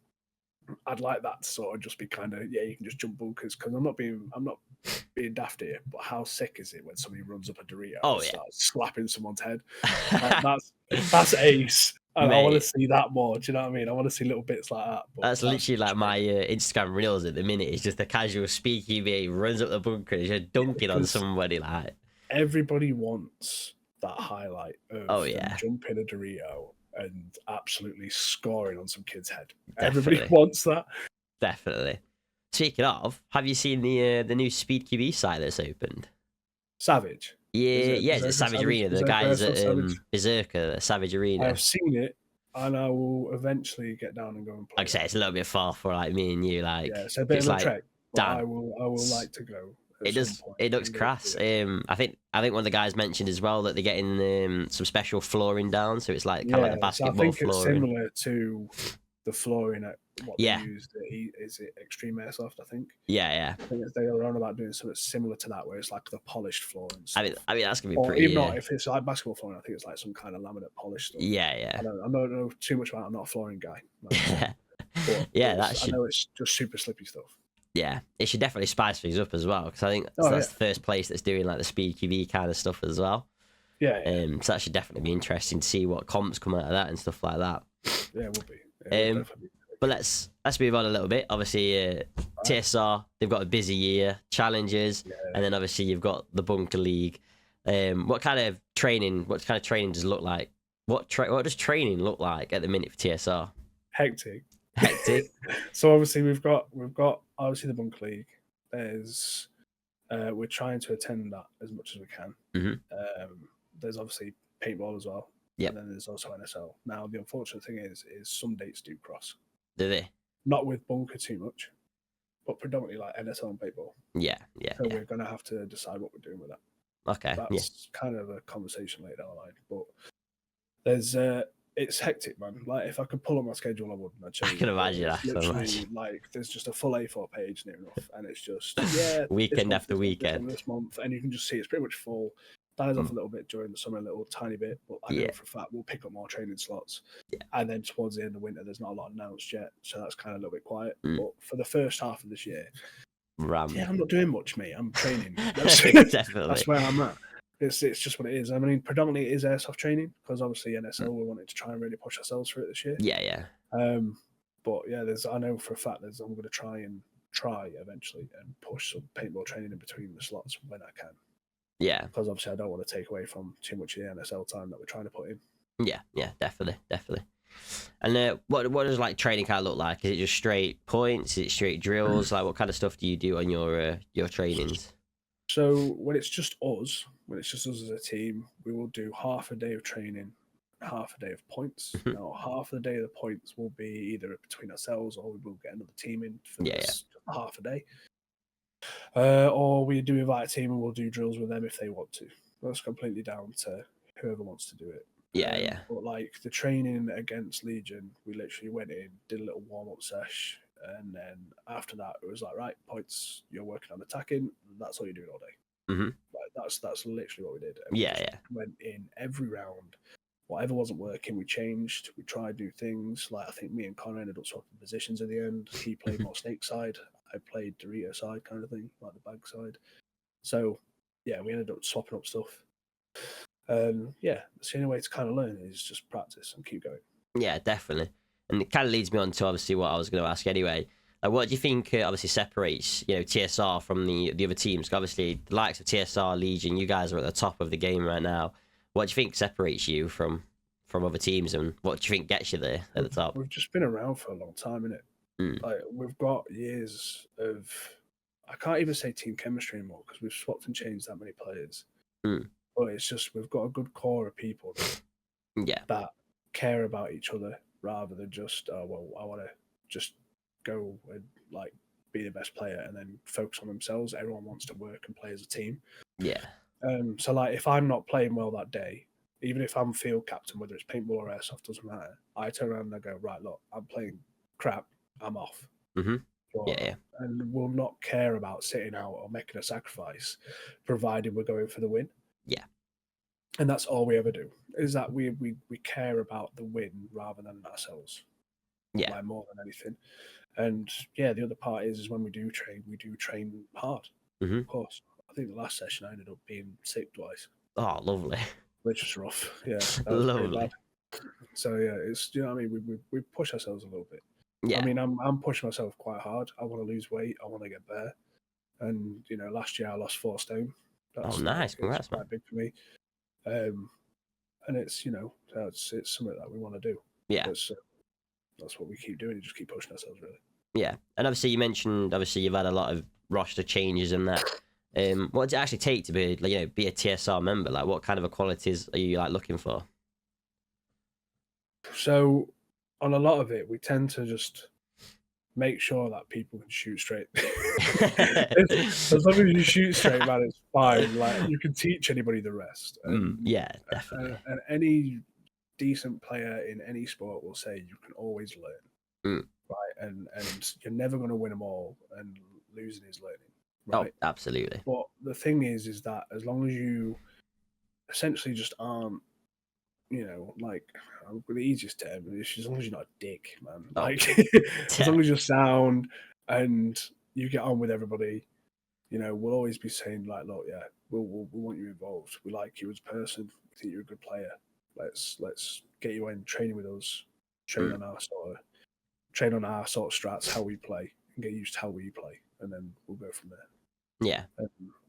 I'd like that to sort of just be kind of, yeah, you can just jump bunkers, because I'm not being daft here, but how sick is it when somebody runs up a Dorito and starts slapping someone's head? That's ace. And I want to see that more. Do you know what I mean? I want to see little bits like that. That's literally like my Instagram reels at the minute. It's just a casual speaky runs up the bunker and just dunking on somebody. Like, everybody wants that highlight of them jumping a Dorito and absolutely scoring on some kid's head. Definitely. Everybody wants that. Definitely. Speaking of, have you seen the new Speed QB site that's opened? Savage. Yeah, it's Savage Arena. The guys at Berserker, Savage Arena. I've seen it, and I will eventually get down and go and play. Like I say, it's a little bit far for like me and you. Like, yeah, it's a bit of a trek. But I will like to go. It looks crass. I think one of the guys mentioned as well that they're getting some special flooring down, so it's like kind of like the basketball flooring. It's similar to the flooring at what they used. Is it Extreme Airsoft? I think. Yeah. I think they were on about doing something similar to that, where it's like the polished flooring. I mean that's gonna be pretty. Even not if it's like basketball flooring, I think it's like some kind of laminate polish stuff. Yeah. I don't know too much about it. I'm not a flooring guy. But I know it's just super slippy stuff. Yeah, it should definitely spice things up as well, because I think that's the first place that's doing like the Speed QB kind of stuff as well. Yeah. So that should definitely be interesting to see what comps come out of that and stuff like that. Yeah, it will be. Yeah, but let's move on a little bit. Obviously, TSR, they've got a busy year, challenges, and then obviously you've got the Bunker League. What kind of training does it look like? What does training look like at the minute for TSR? Hectic. So obviously we've got obviously the Bunker League. There's we're trying to attend that as much as we can. Mm-hmm. There's obviously paintball as well. Yeah. And then there's also NSL. Now the unfortunate thing is some dates do cross. Do they? Not with Bunker too much, but predominantly like NSL and paintball. Yeah. So we're gonna have to decide what we're doing with that. Okay. That's kind of a conversation later down the line. But there's it's hectic, man. Like, if I could pull up my schedule, I wouldn't. I can imagine that. Literally, like, there's just a full A4 page near enough, and it's just weekend after weekend. This month, and you can just see it's pretty much full. Dies off a little bit during the summer, a little tiny bit, but I know for a fact we'll pick up more training slots. Yeah. And then towards the end of winter, there's not a lot announced yet, so that's kind of a little bit quiet. But for the first half of this year, I'm not doing much, mate. I'm training. That's where I'm at. It's just what it is. I mean, predominantly it is airsoft training, because obviously NSL we wanted to try and really push ourselves through it this year. Yeah. But yeah, I know for a fact I'm going to try eventually and push some paintball training in between the slots when I can. Yeah. Because obviously I don't want to take away from too much of the NSL time that we're trying to put in. Yeah, definitely. And what does like training kind of look like? Is it just straight points? Is it straight drills? Like, what kind of stuff do you do on your trainings? So when it's just us as a team, we will do half a day of training, half a day of points. Now, half of the day of the points will be either between ourselves, or we will get another team in for half a day. Or we do invite a team and we'll do drills with them if they want to. That's completely down to whoever wants to do it. Yeah. But like the training against Legion, we literally went in, did a little warm-up sesh, and then after that it was like, right, points, you're working on attacking, that's all you're doing all day. Mm-hmm. Like that's literally what we did. And we went in every round. Whatever wasn't working, we changed. We tried new things. Like, I think me and Connor ended up swapping positions at the end. He played more snake side. I played Dorito side kind of thing, like the bag side. So, yeah, we ended up swapping up stuff. That's the only way to kind of learn is just practice and keep going. Yeah, definitely. And it kind of leads me on to obviously what I was going to ask anyway. Like, what do you think obviously separates TSR from the other teams? Obviously, the likes of TSR, Legion, you guys are at the top of the game right now. What do you think separates you from other teams, and what do you think gets you there at the top? We've just been around for a long time, innit? Like, we've got years of, I can't even say team chemistry anymore because we've swapped and changed that many players. But it's just, we've got a good core of people that care about each other, rather than just I want to just go and like be the best player and then focus on themselves. Everyone wants to work and play as a team. Yeah. So like if I'm not playing well that day, even if I'm field captain, whether it's paintball or airsoft, doesn't matter. I turn around and I go, right, look, I'm playing crap. I'm off. Mm-hmm. Yeah. And will not care about sitting out or making a sacrifice, provided we're going for the win. Yeah. And that's all we ever do. Is that we care about the win rather than ourselves. Yeah. Like more than anything. And yeah, the other part is when we do train hard. Mm-hmm. Of course. I think the last session I ended up being sick twice. Oh, lovely. Which was rough. Yeah. That was Lovely. pretty bad. So yeah, it's what I mean, we push ourselves a little bit. Yeah. I mean, I'm pushing myself quite hard. I want to lose weight. I want to get better. And last year I lost 4 stone. That's nice. Congrats, quite big for me. And it's it's something that we want to do. Yeah. That's what we keep doing. Just keep pushing ourselves, really. Yeah, and obviously you mentioned you've had a lot of roster changes and that. What does it actually take to be a TSR member? Like, what kind of qualities are you looking for? So, on a lot of it, we tend to just make sure that people can shoot straight. As long as you shoot straight, man, it's fine. Like, you can teach anybody the rest. Yeah, definitely. And any decent player in any sport will say you can always learn, right? And you're never going to win them all, and losing is learning, right? Oh, absolutely. But the thing is that as long as you essentially just aren't, like the easiest term is as long as you're not a dick, man. Like as long as you're sound and you get on with everybody, we'll always be saying like, look, yeah, we want you involved. We like you as a person. We think you're a good player. Let's get you in training with us. Train on our sort of strats, how we play, and get used to how we play, and then we'll go from there. Yeah.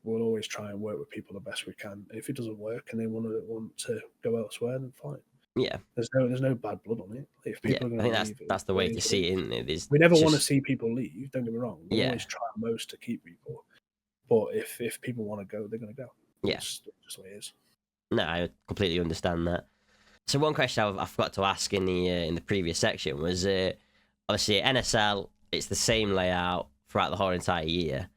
We'll always try and work with people the best we can. If it doesn't work and they want to go elsewhere, then fine. Yeah. There's no bad blood on it. If people are going to leave, that's the way to see it, isn't it? We never want to see people leave. Don't get me wrong. We always try our most to keep people. But if people want to go, they're going to go. Yeah. It's just the way it is. No, I completely understand that. So one question I forgot to ask in the previous section was obviously NSL. It's the same layout throughout the whole entire year.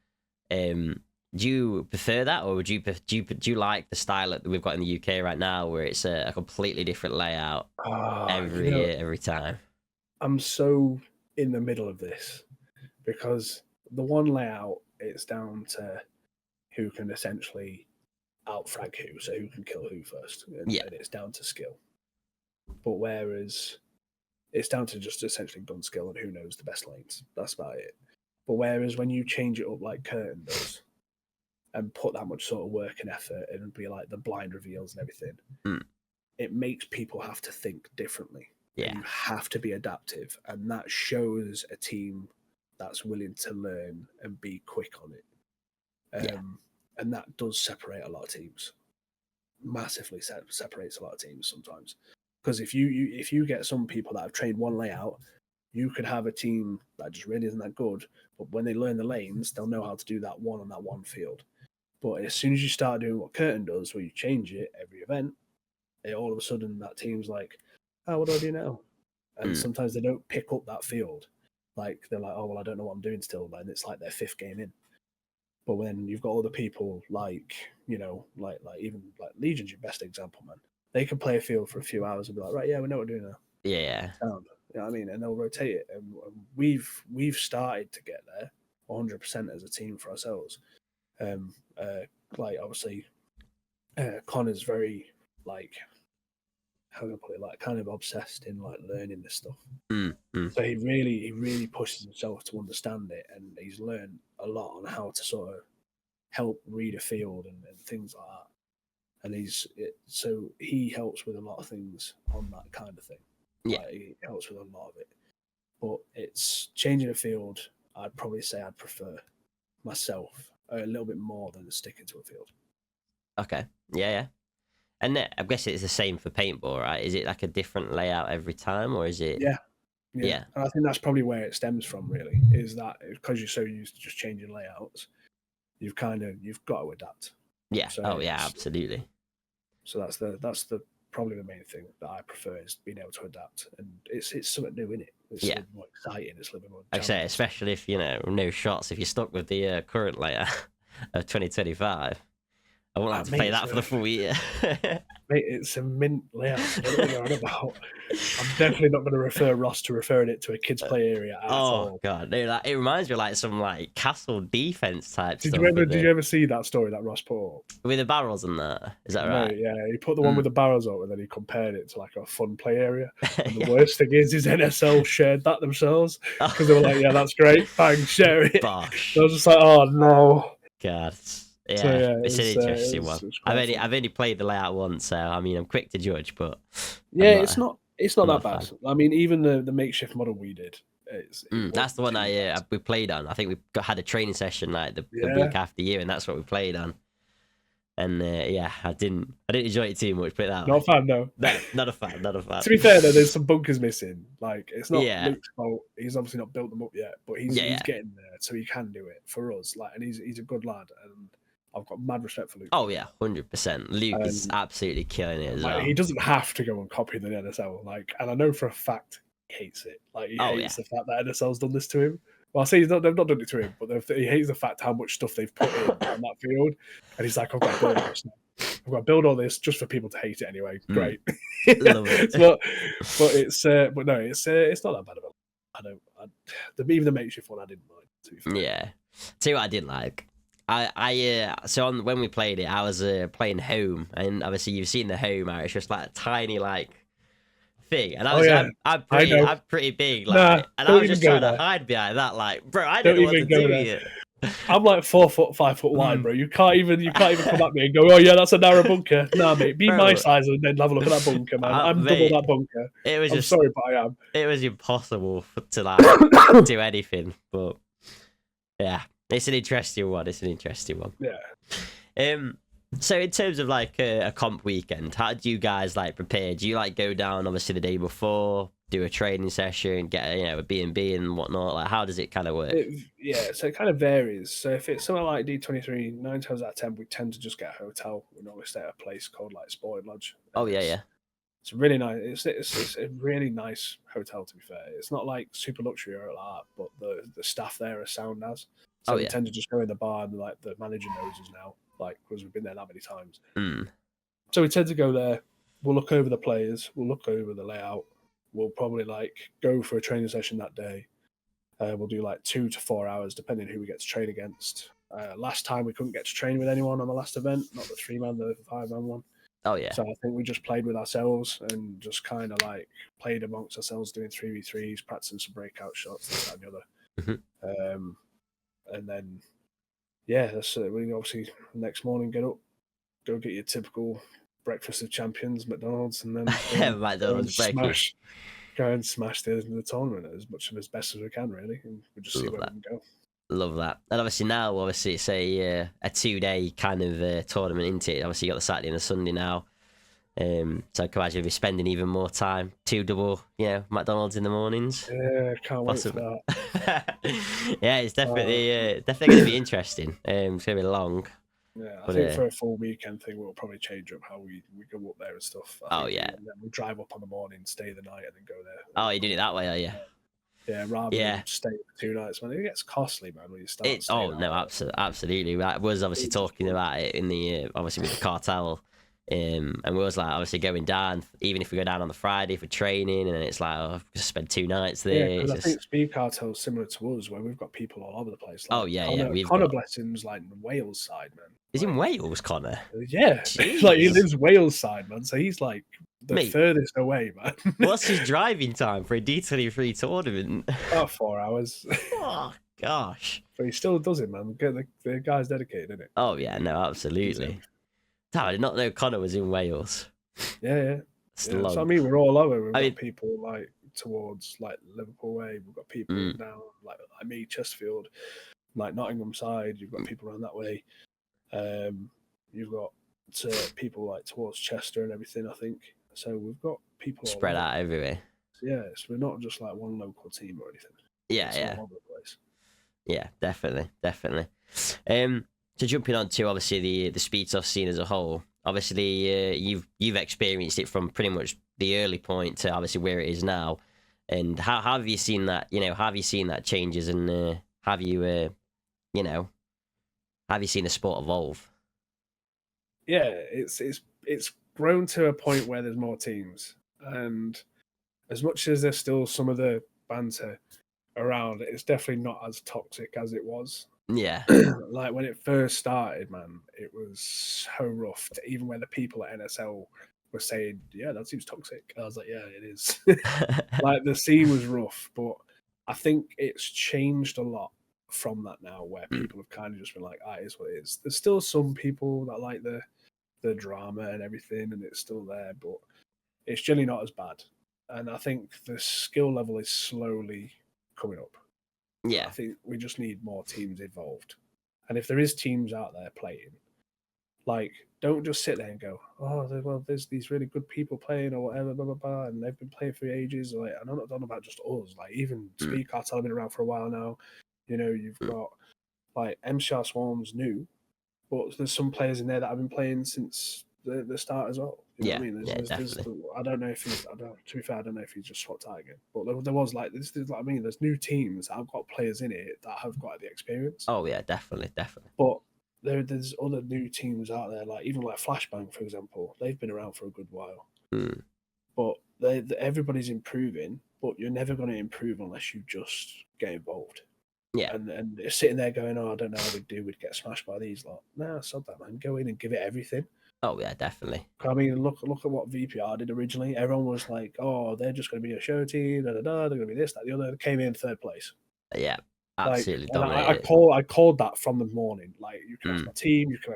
Do you prefer that, or do you like the style that we've got in the UK right now, where it's a completely different layout every year, every time? I'm so in the middle of this because the one layout, it's down to who can essentially outfrag who, so who can kill who first, and it's down to skill. But whereas it's down to just essentially gun skill and who knows the best lanes. That's about it. But whereas when you change it up like Curtin does and put that much sort of work and effort and be like the blind reveals and everything, it makes people have to think differently. Yeah. You have to be adaptive, and that shows a team that's willing to learn and be quick on it. And that does separate a lot of teams. Massively separates a lot of teams sometimes. Because if you get some people that have trained one layout, you could have a team that just really isn't that good, but when they learn the lanes, they'll know how to do that one on that one field. But as soon as you start doing what Curtin does, where you change it every event, all of a sudden that team's like, oh, what do I do now? And sometimes they don't pick up that field. Like, they're like, oh, well, I don't know what I'm doing still. And it's like their 5th game in. But when you've got other people like, like even like Legion's your best example, man. They can play a field for a few hours and be like, right, yeah, we know what we're doing now. Yeah. Sound. You know what I mean? And they'll rotate it. And we've started to get there 100% as a team for ourselves. Like, obviously, Connor's very, like, how can I put it, like, kind of obsessed in, like, learning this stuff. So he really pushes himself to understand it, and he's learned a lot on how to sort of help read a field and things like that. And so he helps with a lot of things on that kind of thing. Yeah. Like, he helps with a lot of it. But it's changing a field, I'd probably say I'd prefer myself a little bit more than sticking to a field. Okay. Yeah. And I guess it's the same for paintball, right? Is it like a different layout every time, or is it? Yeah. And I think that's probably where it stems from, really, is that because you're so used to just changing layouts, you've got to adapt. Yeah. So absolutely. So that's the probably the main thing that I prefer is being able to adapt, and it's something new in it. It's Yeah. more exciting. It's a little bit more. Like I say, especially if no shots. If you're stuck with the current layout of 2025, I won't have to play that for the full year. Mate, it's a mint layout. I don't know what you're on about. I'm definitely not going to refer Ross to referring it to a kids' play area at all. Oh god, no, it reminds me of like some like castle defense type Did stuff. you ever see that story that Ross put up? With the barrels and that? Is that right? Yeah, he put the one with the barrels up, and then he compared it to like a fun play area. And the Yeah. worst thing is NSL shared that themselves because they were like, "Yeah, that's great, bang, share it." Bosh. I was just like, "Oh no." God. Yeah, So, it's an interesting one. I've only played the layout once, so I mean I'm quick to judge, but yeah, it's not I'm that bad. I mean, even the makeshift model we did, that's the one we played on. I think we had a training session like the week after you, and that's what we played on. And I didn't enjoy it too much. But not a fan, no. Not a fan. To be fair, though, there's some bunkers missing. Like it's not Yeah. Luke's fault. He's obviously not built them up yet, but he's getting there, so he can do it for us. Like, and he's a good lad, and I've got mad respect for Luke. Oh yeah, 100%. Luke is absolutely killing it as well. He doesn't have to go and copy the NSL. Like, and I know for a fact he hates it. Like, he hates the fact that NSL's done this to him. Well, I say they've not done it to him, but he hates the fact how much stuff they've put in on that field. And he's like, I've got to build this now. I've got to build all this just for people to hate it anyway. Great. Love it. but it's not that bad of a. Even the makeshift one I didn't mind. To be fair. Yeah. Tell you what I didn't like. When we played it, I was playing home, and obviously you've seen the home area. It's just like a tiny thing, and I'm pretty big, and I was just trying to hide behind that, like, bro, I don't know what to do here. I'm like 4 foot, 5 foot wide, bro. You can't even come at me and go, oh yeah, that's a narrow bunker. Nah, mate, be my size and then have a look at that bunker, man. I'm double that bunker. I'm sorry, but I am. It was impossible to like do anything, but yeah, it's an interesting one. Yeah. So in terms of like a comp weekend, how do you guys like prepare? Do you like go down obviously the day before, do a training session, get a B&B and whatnot? Like, how does it kind of work? So it kind of varies. So if it's something like D23, 9 times out of 10 we tend to just get a hotel. We normally stay at a place called like Sporting Lodge. Oh yeah. It's really nice. It's a really nice hotel, to be fair. It's not like super luxury or like that, but the staff there are sound as. So we tend to just go in the bar and like the manager knows us now, like because we've been there that many times. So we tend to go there. We'll look over the players. We'll look over the layout. We'll probably like go for a training session that day. We'll do like 2 to 4 hours, depending who we get to train against. Last time we couldn't get to train with anyone on the last event, not the 3-man, the 5-man one. Oh yeah. So I think we just played with ourselves and just kind of like played amongst ourselves, doing 3v3s, practicing some breakout shots, this, that, and the other. And then, that's we obviously next morning get up, go get your typical breakfast of champions, McDonald's, and then McDonald's breakfast. Go and smash the tournament as much of as best as we can, really, and we just see where we can go. Love that. And obviously it's a 2-day kind of tournament, isn't it? Obviously you got the Saturday and the Sunday now. So I can imagine you'll be spending even more time, 2 double, McDonald's in the mornings. Yeah, can't wait for that. Yeah, it's definitely going to be interesting. It's going to be long. Yeah, I think for a full weekend thing, we'll probably change up how we go up there and stuff. Oh yeah. And then we'll drive up on the morning, stay the night, and then go there. Oh, you're doing it that way, are you? Yeah, rather than stay for 2 nights, man. It gets costly, man, when you start. Absolutely. I was obviously talking about it in the obviously with the cartel. And we was like obviously going down, even if we go down on the Friday for training, and then it's like I've just spent 2 nights there. Yeah, because I think Speed Cartel's similar to us, where we've got people all over the place. Like, Connor Blessing's like the Wales side, man. He's in Wales, Connor. Yeah, like he lives Wales side, man. So he's like the furthest away, man. What's his driving time for a D23 tournament? About 4 hours. Oh gosh! But he still does it, man. The guy's dedicated, isn't it? Oh yeah, no, absolutely. Damn, I did not know Connor was in Wales. Yeah. So I mean, we're all over. We've got people like towards like Liverpool way. We've got people down like me, Chesterfield, like Nottingham side. You've got people around that way. You've got people like towards Chester and everything. I think so. We've got people spread out everywhere. Yeah, so we're not just like one local team or anything. Yeah. All over the place. Yeah, definitely. So jumping on to obviously the Speedsoft scene as a whole, Obviously, you've experienced it from pretty much the early point to obviously where it is now. And how have you seen that? How have you seen that changes, and have you, have you seen the sport evolve? Yeah, it's grown to a point where there's more teams, and as much as there's still some of the banter around, it's definitely not as toxic as it was. Yeah. Like when it first started, man, it was so rough. Even when the people at NSL were saying, "Yeah, that seems toxic," I was like, "Yeah, it is." Like the scene was rough, but I think it's changed a lot from that now, where people have kind of just been like, "Ah, it is what it is." There's still some people that like the drama and everything, and it's still there, but it's generally not as bad. And I think the skill level is slowly coming up. Yeah. I think we just need more teams involved. And if there is teams out there playing, like, don't just sit there and go, "Oh, well, there's these really good people playing or whatever, blah blah blah," and they've been playing for ages. Like, I'm not talking about just us. Like, even Speed Cartel have been around for a while now. You've got like MSHA Swarm's new, but there's some players in there that have been playing since the start as well. You know what I mean? Definitely. I don't know if he's. To be fair, I don't know if he's just swapped out again. But there was like this. Like, I mean, there's new teams that have got players in it that have got the experience. Oh yeah, definitely. But there's other new teams out there, like even like Flashbang, for example. They've been around for a good while. But everybody's improving. But you're never going to improve unless you just get involved. Yeah. And they're sitting there going, "Oh, I don't know how we'd do. We'd get smashed by these lot." Nah, sod that, man. Go in and give it everything. Oh yeah, definitely. I mean, look at what VPR did originally. Everyone was like, "Oh, they're just going to be a show team. Da da da. They're going to be this, that, the other." They came in third place. Yeah, absolutely Like, dominated. I called that from the morning. Like, you can ask my team. You can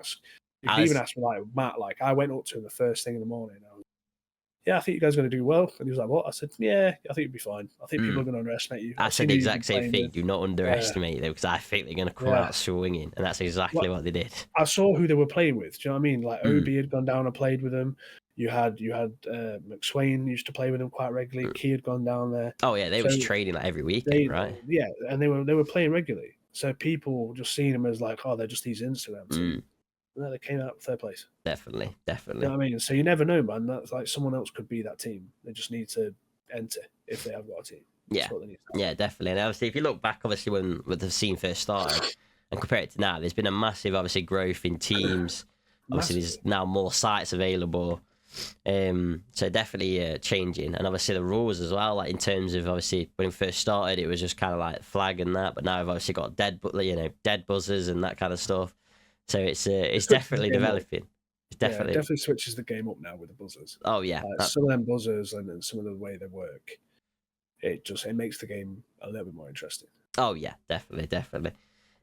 even ask me, like Matt. Like, I went up to him the first thing in the morning. I was, "Yeah, I think you guys are going to do well." And he was like, "What?" I said, "Yeah, I think you'll be fine. I think people are going to underestimate you." I said the exact same thing. Do not underestimate them, because I think they're going to come out swinging, and that's exactly what they did. I saw who they were playing with. Do you know what I mean? Like Obi had gone down and played with them. You had McSwain used to play with them quite regularly. Key had gone down there. Oh yeah, they was trading like every weekend, right? Yeah, and they were playing regularly. So people just seeing them as like, "Oh, they're just these Instagram teams." And then they came out third place. Definitely. You know what I mean? So you never know, man. That's like someone else could be that team. They just need to enter if they have got a team. Yeah, definitely. And obviously, if you look back, obviously, when the scene first started and compare it to now, there's been a massive, obviously, growth in teams. Obviously, there's now more sites available. So definitely changing. And obviously, the rules as well, like in terms of, obviously, when it first started, it was just kind of like flag and that. But now we've obviously got dead buzzers and that kind of stuff. So it's definitely developing. It's definitely it definitely switches the game up now with the buzzers. Oh yeah, some of them buzzers and some of the way they work, it makes the game a little bit more interesting. Oh yeah, definitely.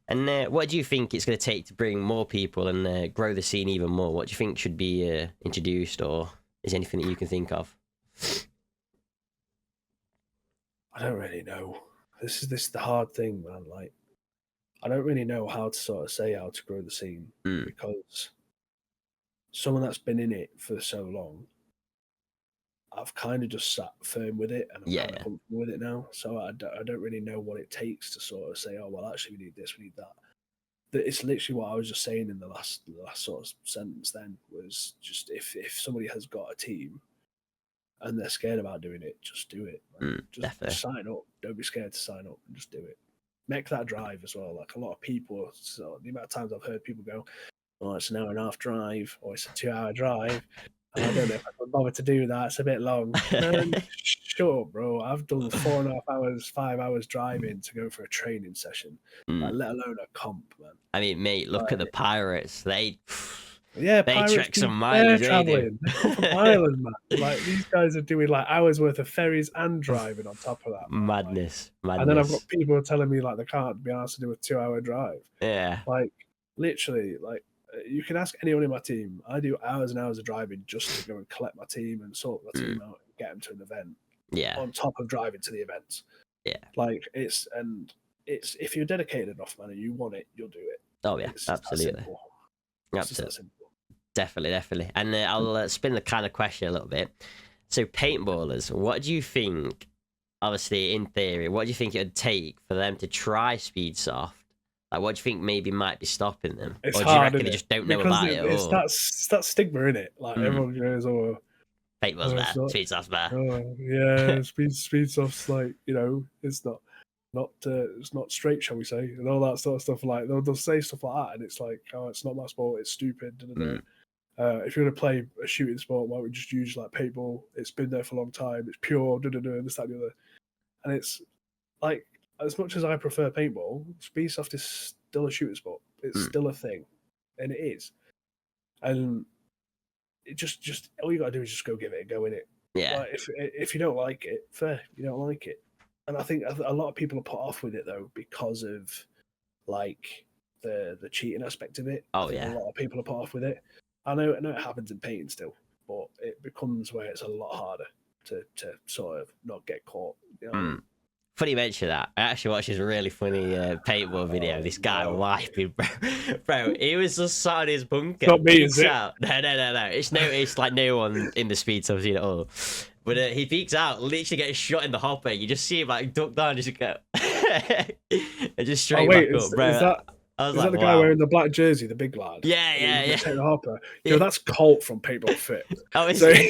And what do you think it's going to take to bring more people and grow the scene even more? What do you think should be introduced, or is anything that you can think of? I don't really know. This is the hard thing, man. Like, I don't really know how to sort of say how to grow the scene because someone that's been in it for so long, I've kind of just sat firm with it and I'm kind of comfortable with it now. So I don't really know what it takes to sort of say, "Oh, well, actually, we need this, we need that." It's literally what I was just saying in the last sort of sentence. Then was just if somebody has got a team and they're scared about doing it, just do it. Just sign up. Don't be scared to sign up and just do it. Make that drive as well. Like a lot of people, so the amount of times I've heard people go, "Oh, it's an hour and a half drive," or "It's a 2-hour drive." And I don't know if I could bother to do that. It's a bit long. Shut up, bro. I've done 4.5 hours, 5 hours driving to go for a training session, like, let alone a comp, man. I mean, mate, look at the Pirates. They Pirates trek some miles. Traveling. From Ireland, man. Like, these guys are doing like hours worth of ferries and driving on top of that. Madness. And then I've got people telling me like they can't be asked to do a 2-hour drive. Yeah. Like, literally, like, you can ask anyone in my team. I do hours and hours of driving just to go and collect my team and sort my team out and get them to an event. Yeah. On top of driving to the events. Yeah. Like, it's if you're dedicated enough, man, and you want it, you'll do it. Oh yeah, absolutely. Definitely. And I'll spin the kind of question a little bit. So, paintballers, what do you think? Obviously, in theory, what do you think it would take for them to try Speedsoft Like, what do you think maybe might be stopping them? It's Or do you hard, reckon they innit? just don't know Because about it? it's Or that stigma in it. Like everyone goes, "Oh, paintball's it's better, not. Speedsoft's better. Oh, yeah, Speedsoft's like it's it's not straight, shall we say, and all that sort of stuff. Like they'll say stuff like that, and it's like, oh, it's not my sport. It's stupid. Da, da, da. If you're gonna play a shooting sport, why don't we just use like paintball? It's been there for a long time. It's pure. Da, da, da, this, that, and the other. And it's like, as much as I prefer paintball, Speedsoft is still a shooting sport. It's still a thing, and it is. And it just all you gotta do is just go give it a go in it. Yeah. Like, if you don't like it, fair, you don't like it. And I think a lot of people are put off with it though because of like the cheating aspect of it. Oh, I think yeah. a lot of people are put off with it. I know it happens in painting still, but it becomes where it's a lot harder to sort of not get caught. You know? Funny you mention that. I actually watched this really funny paintball video. This guy wiping, bro. He was just sat in his bunker. Not me, is it? Out. No. It's like no one in the speed sub seen it all. But he peeks out, literally gets shot in the hopper. You just see him like duck down, just go, and just straight back up, bro. Is that the guy wearing the black jersey, the big lad? Yeah. Take the hopper. Yo, that's Colt from Paintball Fit. Oh, is so, it?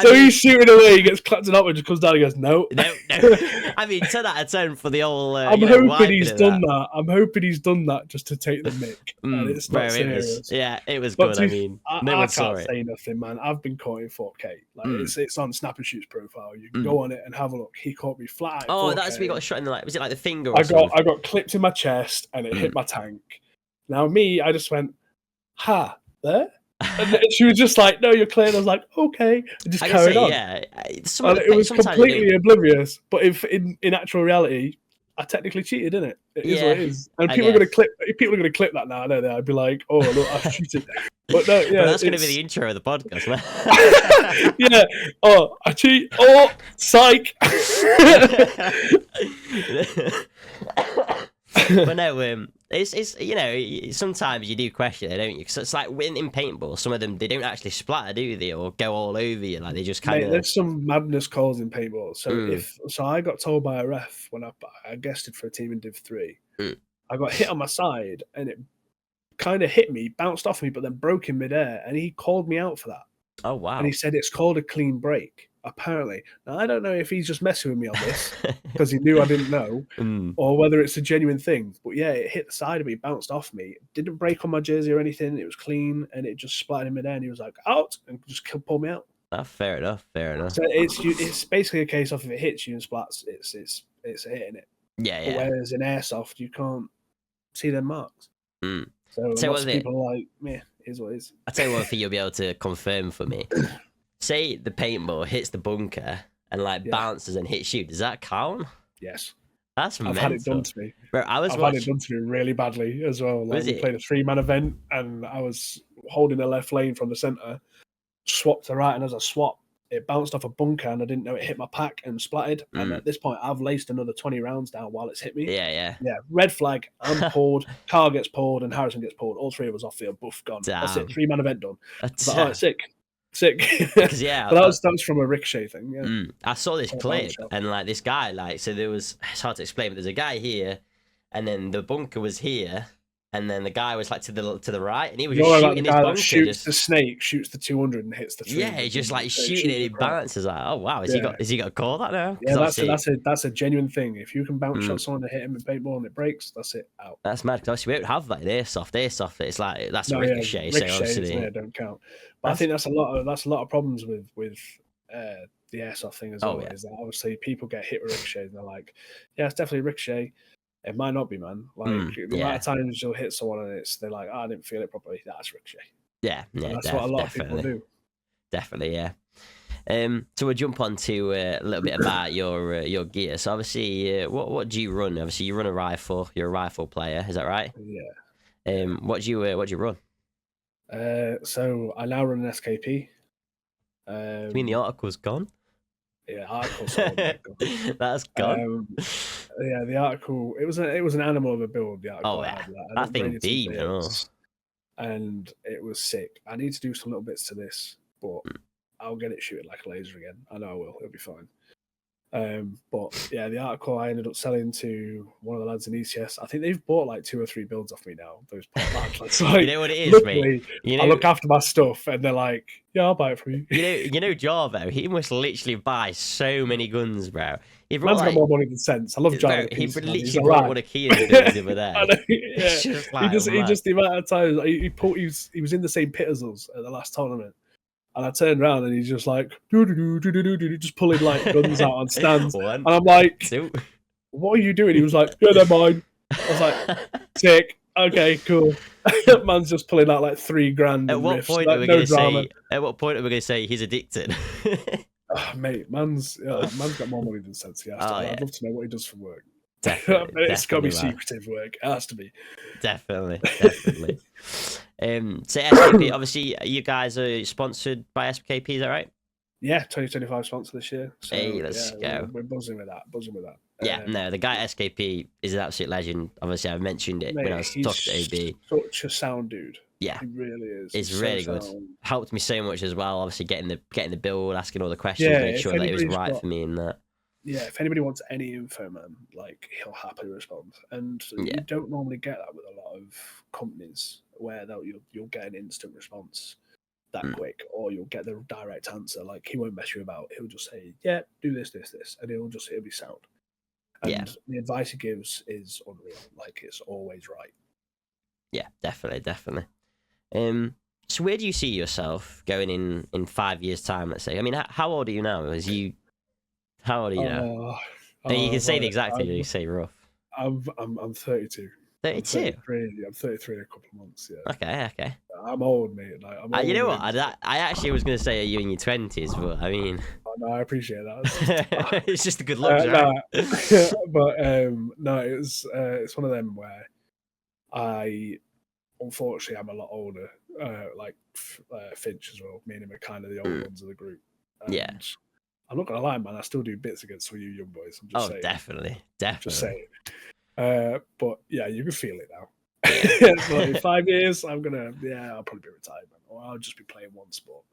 So he's shooting away, he gets clapped up and just comes down and goes, no. I mean, 10 out of 10 for the old. I'm hoping he's done that. I'm hoping he's done that just to take the mick. And it's not serious. It was good. I mean, no one saw it. I can't say nothing, man. I've been caught in 4K. Like it's on Snap and Shoot's profile. You can go on it and have a look. He caught me flat. Oh, that's where he got shot in the was it like the finger? I got clipped in my chest and it hit my tank. Now I just went, there? And she was just like, no, you're clear. And I was like, okay. And just carried on. Yeah. It was completely oblivious. But if in actual reality, I technically cheated, didn't it? It is what it is. And people are going to clip that now, don't they? I'd be like, oh, look, I cheated. But no, yeah. But that's going to be the intro of the podcast, man. Yeah. Oh, I cheat. Oh, psych. But no, it's sometimes you do question it, don't you? Because it's like in paintball, some of them they don't actually splatter, do they, or go all over you? Like they just kind of. There's some madness calls in paintball. So I got told by a ref when I guested for a team in Div 3. I got hit on my side and it kind of hit me, bounced off me, but then broke in midair, and he called me out for that. Oh wow! And he said it's called a clean break. Apparently, now I don't know if he's just messing with me on this because he knew I didn't know, or whether it's a genuine thing. But yeah, it hit the side of me, bounced off me, didn't break on my jersey or anything. It was clean, and it just splattered in midair. And he was like, "Out!" and just pulled me out. Fair enough. So it's basically a case of if it hits you and splats, it's hitting it. Yeah. But whereas in airsoft, you can't see them marks. So lots of people are like, "Yeah, here's what it is." I'll tell you one thing you'll be able to confirm for me. Say the paintball hits the bunker and bounces and hits you. Does that count? Yes. That's mental. I've had it done to me. Bro, I've had it done to me really badly as well. Like we played a 3-man event and I was holding the left lane from the centre, swapped to right, and as I swapped, it bounced off a bunker and I didn't know it hit my pack and splattered. And at this point, I've laced another 20 rounds down while it's hit me. Yeah. Red flag. I'm pulled. Carl gets pulled and Harrison gets pulled. All three of us off field. Buff gone. Damn. That's it. 3-man event done. Like, sick. Because but that was from a ricochet thing. Yeah. I saw this clip and this guy so there was, it's hard to explain, but there's a guy here, and then the bunker was here, and then the guy was to the right, and he was just shooting his bunker. Shoots the snake, shoots the 200 and hits the 300. Yeah, he's just shooting it in bounces. Like, oh wow, has he got a call that now? Yeah, that's a genuine thing. If you can bounce shot someone to hit him in paintball and it breaks, that's it, out. That's mad because we don't have that in airsoft. It's like that's a ricochet. So obviously don't count. But I think that's a lot of problems with the airsoft thing as well. Is that obviously people get hit with ricochet and they're like, yeah, it's definitely ricochet. It might not be, man. The amount of times you'll hit someone and they're like, I didn't feel it properly. That's ricochet. Yeah, that's what a lot of people do. Definitely, yeah. So we'll jump on to a little bit about your gear. So obviously, what do you run? Obviously, you run a rifle. You're a rifle player, is that right? Yeah. What do you run? So I now run an SKP. You mean the article's gone? Yeah, article's gone. That's gone. Yeah, the article. It was an animal of a build. The article. Oh yeah, that thing deep. And it was sick. I need to do some little bits to this, but I'll get it shooting like a laser again. I know I will. It'll be fine. But yeah, the article I ended up selling to one of the lads in ECS. I think they've bought like 2 or 3 builds off me now. Those lads. Like, You know what it is, mate? I look after my stuff, and they're like, "Yeah, I'll buy it for you." You know, Jarvo. He must literally buy so many guns, bro. He brought Man's got more money than sense. I love Jarvo. He literally brought one of Keane's builds the other day. It's just like, he just the amount of times he was in the same pit as us at the last tournament. And I turned around and he's just like, just pulling like guns out on stands. And I'm like, what are you doing? He was like, yeah, they're mine. I was like, sick. Okay, cool. Man's just pulling out like $3,000. At what point like, are we going to say? At what point are we going to say he's addicted? Mate, man's got more money than sense. Yeah, I'd love to know what he does for work. It's got to be secretive work. It has to be. Definitely. So SKP, obviously, you guys are sponsored by SKP, is that right? Yeah, 2025 sponsor this year. So, hey, let's go. We're buzzing with that. Yeah, no, the guy at SKP is an absolute legend. Obviously, I mentioned it when I was talking to OB. Such a sound dude. Yeah, he really is. It's really good. Helped me so much as well. Obviously, getting the build, asking all the questions, making sure that it was right for me and that. Yeah, if anybody wants any info, man, like he'll happily respond. And you don't normally get that with a lot of companies where you'll get an instant response that quick, or you'll get the direct answer. Like he won't mess you about. He'll just say, "Yeah, do this, and it'll be sound." And the advice he gives is unreal. Like it's always right. Yeah, definitely. So where do you see yourself going in 5 years' time? Let's say. I mean, how old are you now? How old are you now? You can say the exact thing. You say rough. I'm 32. 32. I'm 33 in a couple of months. Yeah. Okay. I'm old, mate. Like, I'm old, you know what? I actually was going to say, are you in your 20s? But I mean, no, I appreciate that. It's just a good look, right? But no, it's one of them where unfortunately, I'm a lot older. Like Finch as well. Me and him are kind of the old ones of the group. And I'm not gonna lie, man. I still do bits against all you young boys. I'm just saying. Definitely. Just saying. But yeah, you can feel it now. But in 5 years, I'll probably be retired, man, or I'll just be playing one sport.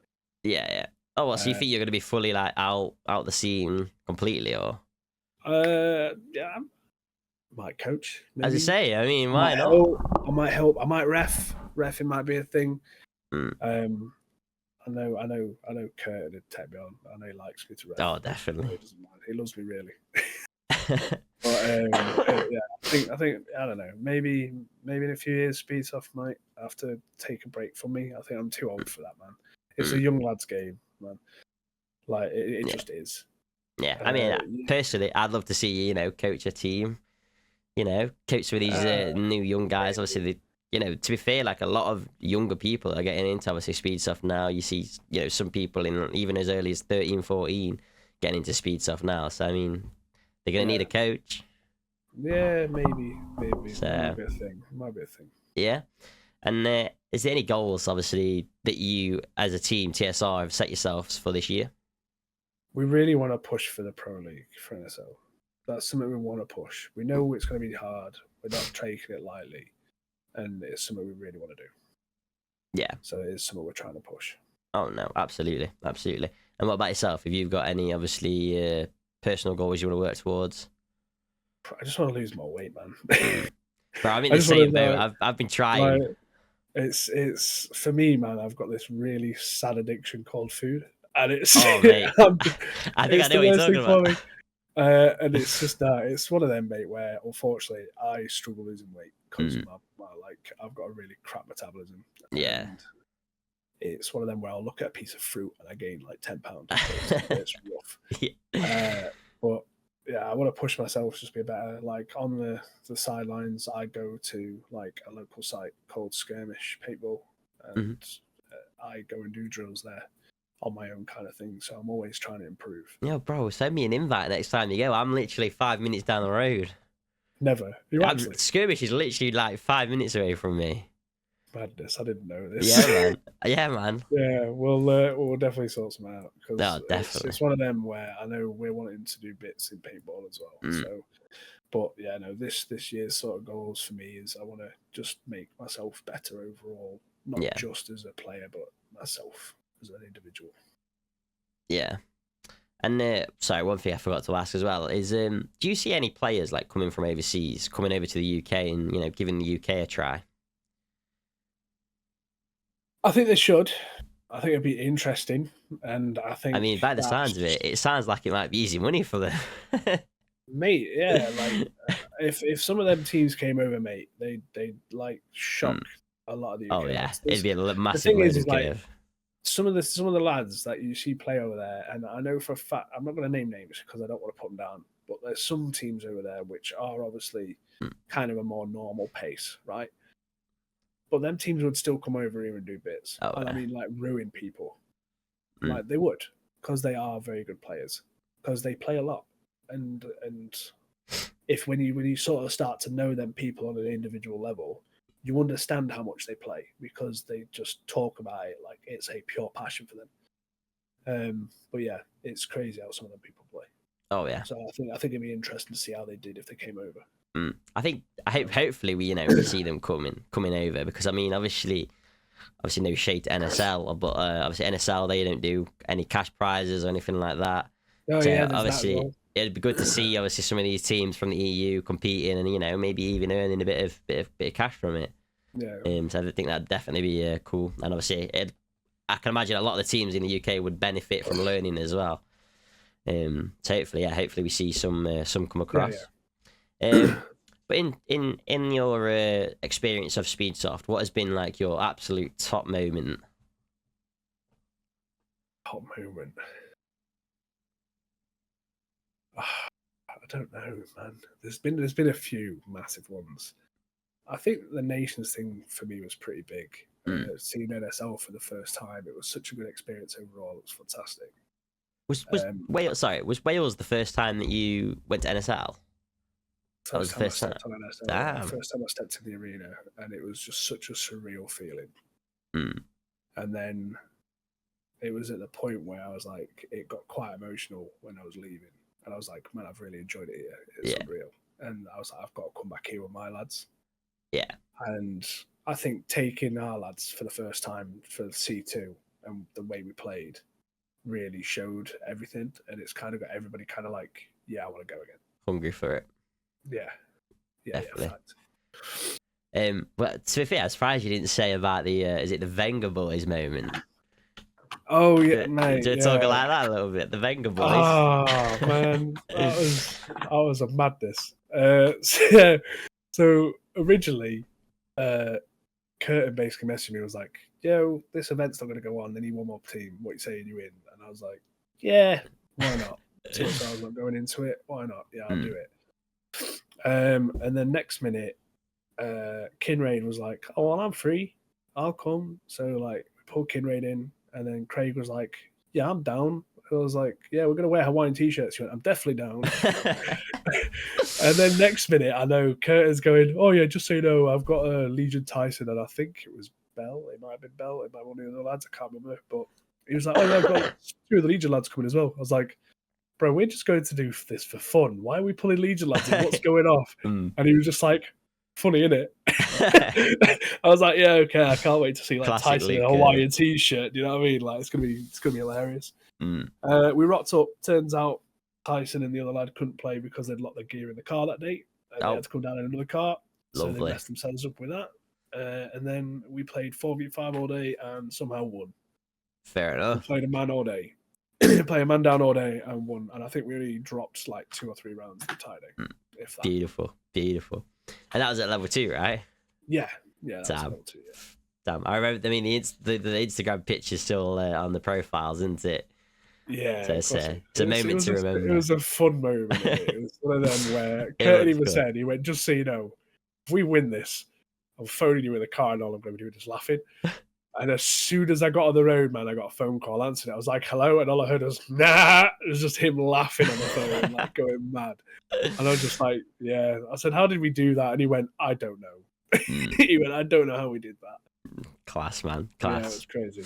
Yeah. Oh, well, so you think you're gonna be fully like out the scene completely, or? Yeah, I might coach. Maybe. As you say, I mean, why not? I might help. I might ref. Refing might be a thing. I know Kurt would take me on. I know he likes me to ref. Oh, definitely. He loves me really. But I think I don't know. Maybe in a few years, Speedsoft might have to take a break from me. I think I'm too old for that, man. It's a young lad's game, man. Like it just is. Yeah, I mean, personally, I'd love to see you, coach a team. Coach some of these new young guys. Obviously, to be fair, like a lot of younger people are getting into obviously Speedsoft now. You see, some people in even as early as 13, 14 getting into Speedsoft now. So I mean, they're gonna need a coach. Yeah, maybe. So, might be a thing. Yeah, and is there any goals, obviously, that you as a team TSR have set yourselves for this year? We really want to push for the Pro League for NSL. That's something we want to push. We know it's going to be hard. We're not taking it lightly. And it's something we really want to do. Yeah. So it is something we're trying to push. Oh, no, absolutely. And what about yourself? Have you got any, obviously, personal goals you want to work towards? I just want to lose more weight, man. Bro, I'm in the same boat. I've been trying. Like, it's for me, man, I've got this really sad addiction called food. And it's... Oh, mate. I think I know what you're talking about. And it's just that it's one of them, mate, where unfortunately I struggle losing weight because of I've got a really crap metabolism. Yeah. It's one of them where I'll look at a piece of fruit and I gain like 10 pounds. It's rough. Yeah. But yeah, I want to push myself just be better. Like on the sidelines, I go to like a local site called Skirmish Paintball, and I go and do drills there on my own kind of thing. So I'm always trying to improve. Yeah, bro, send me an invite next time you go. I'm literally 5 minutes down the road. Never. Skirmish is literally like 5 minutes away from me. Madness. I didn't know this. Yeah, man. Yeah, we'll definitely sort some out. No, definitely. It's one of them where I know we're wanting to do bits in paintball as well. So, but yeah, no, this year's sort of goals for me is I want to just make myself better overall, not just as a player, but myself as an individual. Yeah. And sorry, one thing I forgot to ask as well is, do you see any players like coming from overseas, coming over to the UK and giving the UK a try? I think they should. I think it'd be interesting, and I think. I mean, by the sounds of it, it sounds like it might be easy money for them. Mate, yeah, like if some of them teams came over, mate, they'd like shock a lot of the UK. Oh yeah, lads. it'd be a massive. The thing is like curve. some of the lads that you see play over there, and I know for a fact, I'm not going to name names because I don't want to put them down, but there's some teams over there which are obviously kind of a more normal pace, right? But them teams would still come over here and do bits, and I mean like ruin people, like they would, because they are very good players, because they play a lot. And if when you sort of start to know them people on an individual level, you understand how much they play because they just talk about it like it's a pure passion for them. But yeah, it's crazy how some of them people play. Oh yeah. So I think it'd be interesting to see how they did if they came over. I hope hopefully we see them coming over, because I mean obviously no shade to NSL, but obviously NSL, they don't do any cash prizes or anything like that. Oh so yeah, obviously it'd be good to see obviously some of these teams from the EU competing and maybe even earning a bit of cash from it. Yeah. So I think that'd definitely be cool, and obviously I can imagine a lot of the teams in the UK would benefit from learning as well. So hopefully we see some come across. Yeah. But in your experience of Speedsoft, what has been like your absolute top moment? Top moment. I don't know, man. There's been a few massive ones. I think the Nations thing for me was pretty big. Seeing NSL for the first time, it was such a good experience overall. It was fantastic. Was Wales? Sorry, was Wales the first time that you went to NSL? That was the first time. Damn. First time I stepped in the arena, and it was just such a surreal feeling. And then it was at the point where I was like, it got quite emotional when I was leaving, and I was like, man, I've really enjoyed it here. It's unreal. And I was like, I've got to come back here with my lads. Yeah. And I think taking our lads for the first time for C2 and the way we played really showed everything, and it's kind of got everybody kind of like, yeah, I want to go again. Hungry for it. Yeah. Definitely. But to be fair, I was surprised you didn't say about the is it the Wenger boys moment? Oh yeah, mate. Did talk like that a little bit? The Wenger boys. Oh man, that was a madness. So originally, Curtin basically messaged me. Was like, "Yo, this event's not going to go on. They need one more team. What you saying? You in?" And I was like, "Yeah, why not?" So I was not going into it. Why not? Yeah, I'll do it. And then next minute, Kinraid was like, "Oh, well, I'm free. I'll come." So like, we pulled Kinraid in, and then Craig was like, "Yeah, I'm down." I was like, "Yeah, we're gonna wear Hawaiian t-shirts." She went, "I'm definitely down." And then next minute, I know Curtin's going, "Oh yeah, just so you know, I've got a Legion Tyson, and I think it was Bell. It might have been Bell. It might be one of the other lads. I can't remember." But he was like, "Oh yeah, I've got two of the Legion lads coming as well." I was like, "Bro, we're just going to do this for fun. Why are we pulling Legion lads in? What's going off?" And he was just like, "Funny, innit?" I was like, "Yeah, okay. I can't wait to see like Classic Tyson in a Hawaiian t-shirt. You know what I mean? Like, it's gonna be hilarious." We rocked up. Turns out Tyson and the other lad couldn't play because they'd locked their gear in the car that day. And they had to come down in another car. So they messed themselves up with that. And then we played 4v5 all day and somehow won. Fair enough. We played a man all day. Play a man down all day and won. And I think we only dropped like 2 or 3 rounds in the tie day. If that. Beautiful. And that was at level 2, right? Yeah. That's level 2, yeah. Damn. I remember, I mean, the Instagram picture's still on the profiles, isn't it? Yeah. So it's a moment to remember. It was a fun moment. It was one of them where Curtin even said, he went, "Just so you know, if we win this, I'm phoning you in the car and all I'm going to be doing is laughing." And as soon as I got on the road, man, I got a phone call, answered it. I was like, "Hello," and all I heard was, "Nah." It was just him laughing on the phone, like going mad. And I was just like, "Yeah." I said, "How did we do that?" And he went, "I don't know." He went, "I don't know how we did that." Class, man. Class. Yeah, it was crazy.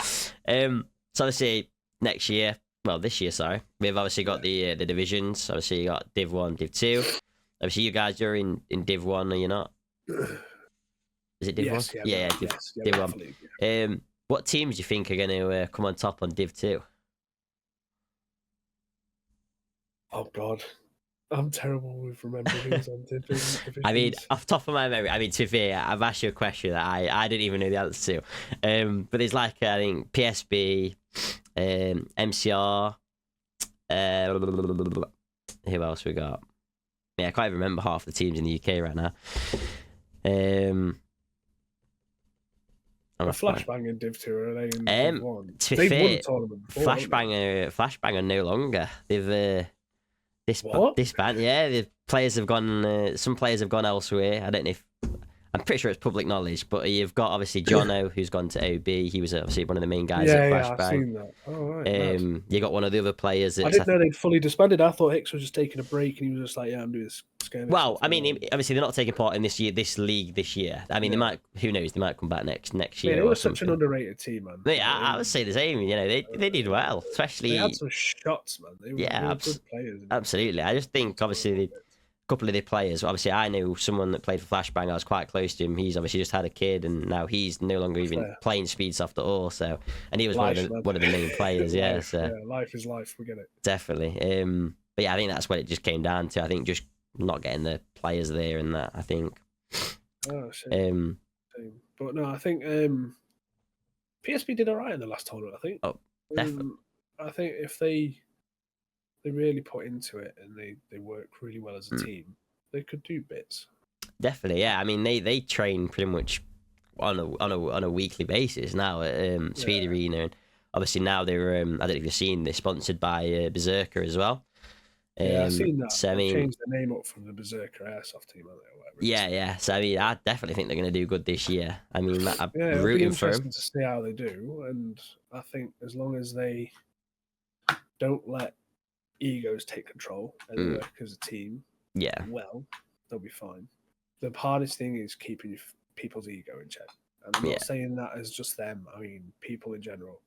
So obviously next year, well, this year, sorry, we've obviously got the divisions. Obviously, you got Div 1, Div 2. Obviously, you guys, you're in Div 1, are you not? Is it Div 1? Yeah, Div 1. What teams do you think are going to come on top on Div 2? Oh God, I'm terrible with remembering who's on divisions. I mean, off the top of my memory, I mean, to be fair, I've asked you a question that I didn't even know the answer to. But there's like, I think, PSB, MCR, who else we got? Yeah, I can't even remember half the teams in the UK right now. Flashbang in Div 2 are they in Div 1? To be They've fair, won a tournament before, Flashbang are no longer. They've What? disbanded. Yeah, the players have gone. Some players have gone elsewhere. I don't know if. I'm pretty sure it's public knowledge, but you've got obviously Jono, who's gone to OB. He was obviously one of the main guys at Flashbang. Yeah, I've seen that. Oh, right. You got one of the other players. I didn't know they'd fully disbanded. I thought Hicks was just taking a break and he was just like, yeah, I'm doing this skirmish. Well, I mean, obviously they're not taking part in this league this year. I mean, they might. Who knows? They might come back next year. They were such an underrated team, man. Yeah, I would say the same. You know, they did well, especially. They had some shots, man. They were good players. Absolutely. I just think obviously a couple of the players. Obviously, I knew someone that played for Flashbang. I was quite close to him. He's obviously just had a kid, and now he's no longer even playing Speedsoft at all. So, and he was one of the main players. Life is life. We get it. Definitely. But yeah, I think that's what it just came down to. I think just not getting the players there and that. I think. Oh, shame. But no, I think PSP did alright in the last tournament. I think. Oh, definitely. I think if they really put into it and they work really well as a team, they could do bits. Definitely, yeah. I mean, they train pretty much on a weekly basis now at Speed Arena, and obviously now they're I don't know if you've seen, they're sponsored by Berserker as well. Yeah, I've seen that. So, I mean, changed the name up from the Berserker Airsoft team, haven't they? Yeah. So I mean, I definitely think they're going to do good this year. I mean, I'm it'll rooting be for them. interesting to see how they do, and I think as long as they don't let egos take control and work as a team, well, they'll be fine. The hardest thing is keeping people's ego in check. And I'm not saying that as just them. I mean, people in general.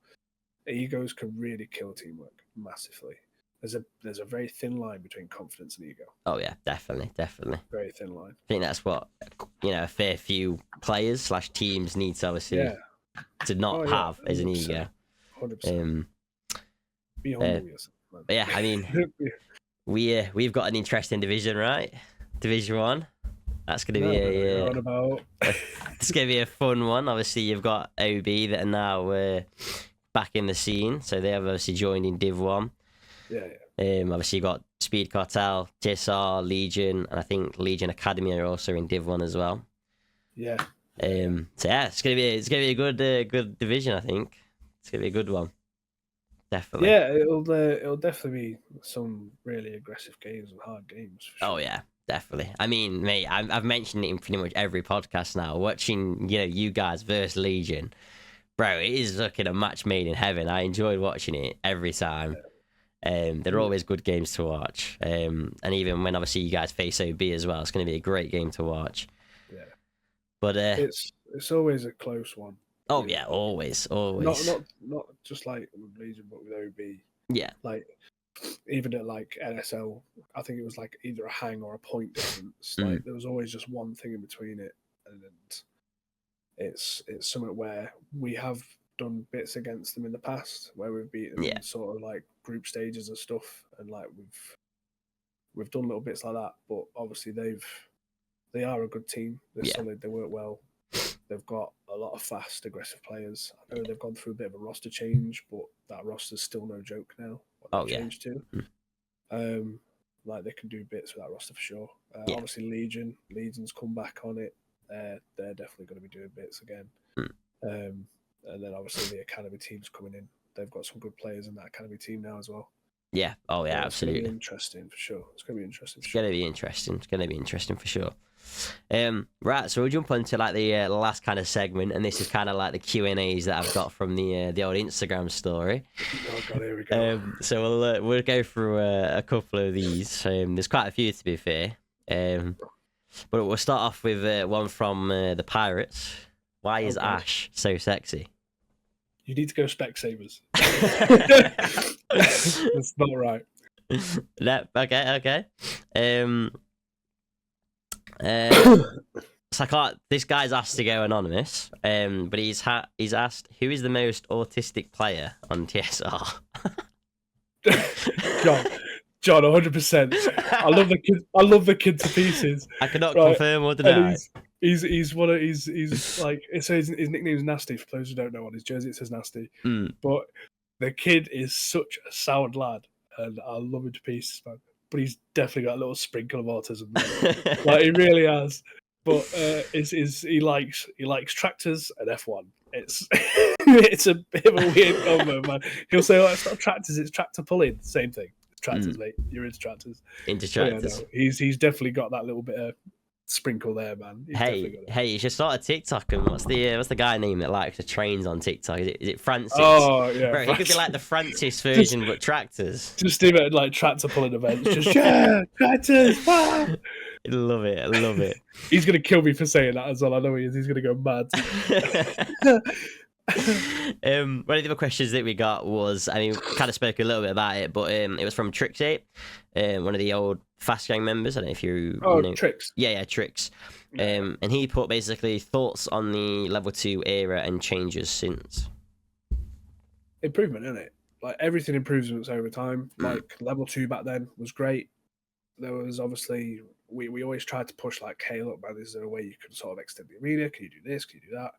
Egos can really kill teamwork massively. There's a very thin line between confidence and ego. Oh yeah, definitely. Very thin line. I think that's what a fair few players / teams need to obviously to not have as an ego. 100%. Be humble yourself. But yeah, I mean, we've got an interesting division, right? Division 1. That's going to be it's going to be a fun one. Obviously, you've got OB that are now back in the scene, so they have obviously joined in Div 1. Obviously, you've got Speed Cartel, TSR, Legion, and I think Legion Academy are also in Div 1 as well. Yeah. So yeah, it's gonna be a good division. I think it's gonna be a good one. Definitely. Yeah, it'll definitely be some really aggressive games and hard games. For sure. Oh yeah, definitely. I mean, mate, I've mentioned it in pretty much every podcast now. Watching, you guys versus Legion, bro, it is looking a match made in heaven. I enjoyed watching it every time. They're always good games to watch. And even when obviously you guys face OB as well, it's going to be a great game to watch. Yeah. But it's always a close one. Oh yeah, always. Not just like with Legion, but with OB. Yeah. Like even at like NSL, I think it was like either a hang or a point difference. Like there was always just one thing in between it, and it's something where we have done bits against them in the past where we've beaten them in sort of like group stages and stuff, and like we've done little bits like that. But obviously they are a good team. They're solid. They work well. They've got a lot of fast, aggressive players. I know they've gone through a bit of a roster change, but that roster's still no joke now. Changed to. Like they can do bits with that roster for sure. Obviously, Legion's come back on it. They're definitely going to be doing bits again. And then obviously the academy team's coming in. They've got some good players in that academy team now as well. Yeah. Oh yeah, absolutely. It's going to be interesting for sure. It's going to be interesting. It's going to be interesting for sure. Right, so we'll jump onto like the last kind of segment, and this is kind of like the Q&As that I've got from the old Instagram story. Oh god, here we go. So we'll go through a couple of these. There's quite a few to be fair. But we'll start off with one from the Pirates. Why is Ash so sexy? You need to go Specsavers. That's not right. No, okay. So I can't. This guy's asked to go anonymous. But he's asked, who is the most autistic player on TSR? God, John, 100%. I love the kid. I love the kid to pieces. I cannot Right. confirm or And deny. he's one of he's like it says his nickname is Nasty. For those who don't know, on his jersey it says Nasty. But the kid is such a sound lad, and I love him to pieces, man. But he's definitely got a little sprinkle of autism, man. Like he really has. But he likes tractors and F1. It's a bit of a weird combo, man. He'll say, "Oh, it's not tractors, it's tractor pulling." Same thing. It's tractors, mate. You're into tractors. Into tractors. Yeah, no, he's definitely got that little bit of sprinkle there, man. Hey, you should start a TikTok. And what's the guy name that likes the trains on TikTok? Is it Francis? Oh yeah, bro, he could be like the Francis version, but tractors. Just do it like tractor pulling events. Just tractors. Wow. I love it. He's gonna kill me for saying that as well. I know he is. He's gonna go mad. One of the other questions that we got was, I mean, we kind of spoke a little bit about it, but it was from Trix8, one of the old Fast Gang members. I don't know if you know. Trix. Yeah, Trix. And he put basically thoughts on the level 2 era and changes since. Improvement, isn't it? Like everything improves over time. Like level 2 back then was great. There was obviously we always tried to push like, hey, look, man, is there a way you can sort of extend the arena? Can you do this? Can you do that?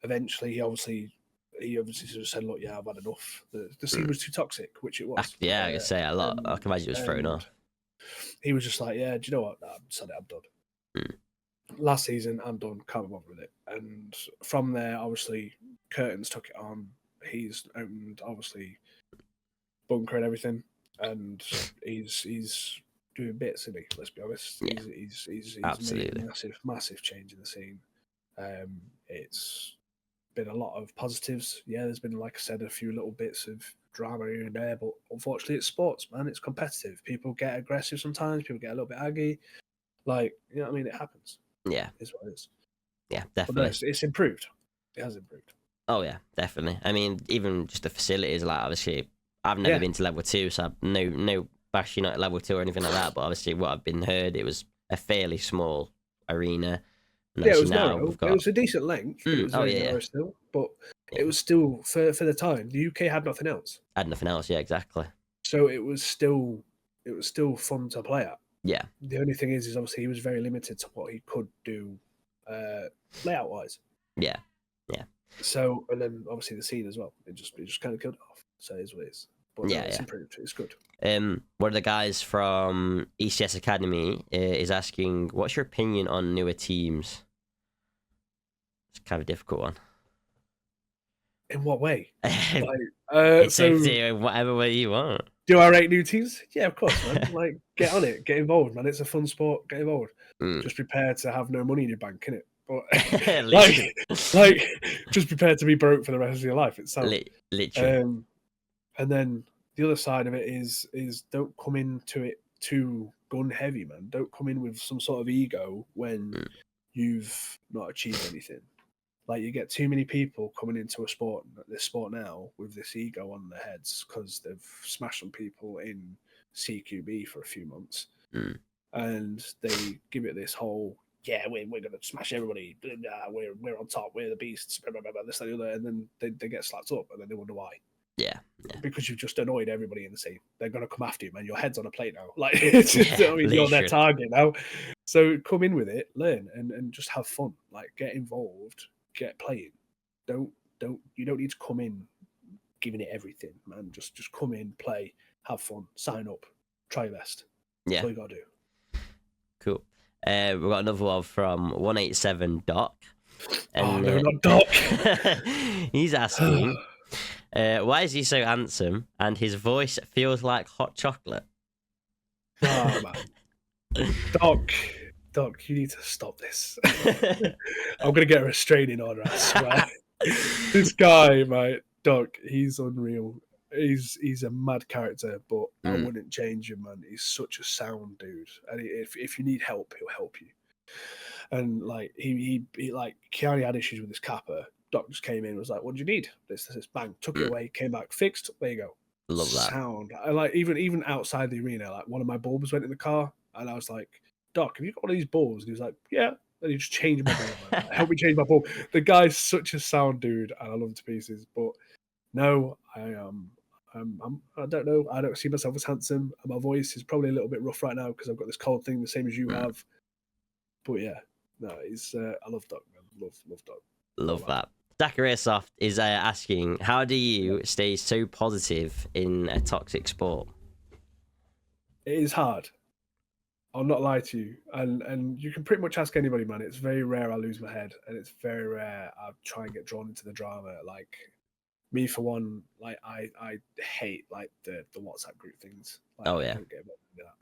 Eventually, he obviously sort of said, look, yeah, I've had enough. The scene was too toxic, which it was. Yeah, I can say a lot. I can imagine it was thrown off. He was just like, yeah, do you know what? I'm done. Last season, I'm done. Can't be bothered with it. And from there, obviously, Curtains took it on. He's opened, obviously, Bunker and everything. And he's doing bits, isn't he? Let's be honest. Yeah. He's absolutely made a massive change in the scene. It's been a lot of positives. Yeah, there's been, like I said, a few little bits of drama here and there, but unfortunately, it's sports, man. It's competitive. People get aggressive sometimes. People get a little bit aggy. Like, you know what I mean? It happens. Yeah, it's what it is. Yeah, definitely. But no, it's improved. It has improved. Oh yeah, definitely. I mean, even just the facilities, like obviously, I've never been to level 2, so no bashing at level 2 or anything like that. But obviously, what I've been heard, it was a fairly small arena. And yeah, it was now narrow. It was a decent length. It was narrow still, but it was still for the time. The UK had nothing else. Had nothing else, yeah, exactly. So it was still fun to play at. Yeah. The only thing is obviously he was very limited to what he could do, layout wise. Yeah. So and then obviously the scene as well. It just kind of killed it off. So it is what it is. But it's improved. It's good. One of the guys from ECS Academy is asking, what's your opinion on newer teams? It's kind of a difficult one. In what way? It's so whatever way you want. Do I rate new teams? Yeah, of course, man. Like, get on it, get involved, man. It's a fun sport. Get involved. Just prepare to have no money in your bank, innit? But like, just prepare to be broke for the rest of your life. It's literally. And then the other side of it is don't come into it too gun heavy, man. Don't come in with some sort of ego when you've not achieved anything. Like, you get too many people coming into this sport now with this ego on their heads because they've smashed some people in CQB for a few months, and they give it this whole, yeah, we're going to smash everybody. We're on top. We're the beasts. Blah, blah, blah, this, that, the other, and then they get slapped up, and then they wonder why. Yeah. Because you've just annoyed everybody in the scene. They're going to come after you, man. Your head's on a plate now. Like, you're their target now. So come in with it, learn, and just have fun. Like, get involved, get playing. You don't need to come in giving it everything, man. Just come in, play, have fun, sign up, try your best. That's all you got to do. Cool. We've got another one from 187 Doc. And, no, not Doc. He's asking, why is he so handsome and his voice feels like hot chocolate? Oh, man. Doc, you need to stop this. I'm going to get a restraining order, I swear. This guy, mate, Doc, he's unreal. He's a mad character, but I wouldn't change him, man. He's such a sound dude. And if you need help, he'll help you. And like he like Keanu had issues with his kappa. Doc just came in and was like, "What do you need?" This, bang, took it away, came back, fixed. There you go. Love that sound. I like even outside the arena, like one of my bulbs went in the car, and I was like, "Doc, have you got one of these bulbs?" And he was like, "Yeah." And he just changed my bulb. Like, help me change my bulb. The guy's such a sound dude, and I love him to pieces. But no, I don't know. I don't see myself as handsome. And my voice is probably a little bit rough right now because I've got this cold thing, the same as you have. But yeah, no, he's. I love Doc, man. Love Doc. Love that. Dakar Airsoft is asking, how do you stay so positive in a toxic sport? It is hard. I'll not lie to you. And you can pretty much ask anybody, man. It's very rare I lose my head, and it's very rare I try and get drawn into the drama. Like me, for one, like I hate like the WhatsApp group things. Like, oh yeah. I don't get involved in that.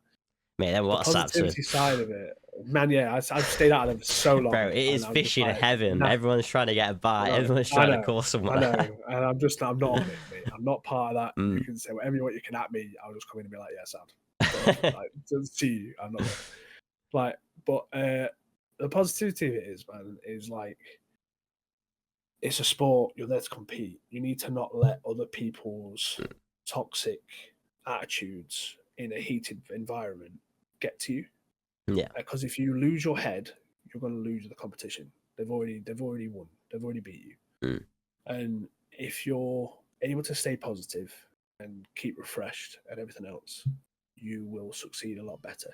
Man, then WhatsApp's the positivity side of it, man. Yeah, I've stayed out of them for so long. Bro, it is fishing in heaven. Nah. Everyone's trying to get a bite. Everyone's trying to call someone. I know, and I'm not on it, mate. I'm not part of that. You can say whatever you want. You can at me. I'll just come in and be like, yeah, sound. Like, to see you, I'm not like. But the positivity of it is, man, is like it's a sport. You're there to compete. You need to not let other people's toxic attitudes in a heated environment get to you. Yeah. Because if you lose your head, you're going to lose the competition. They've already won. They've already beat you. And if you're able to stay positive and keep refreshed and everything else, you will succeed a lot better.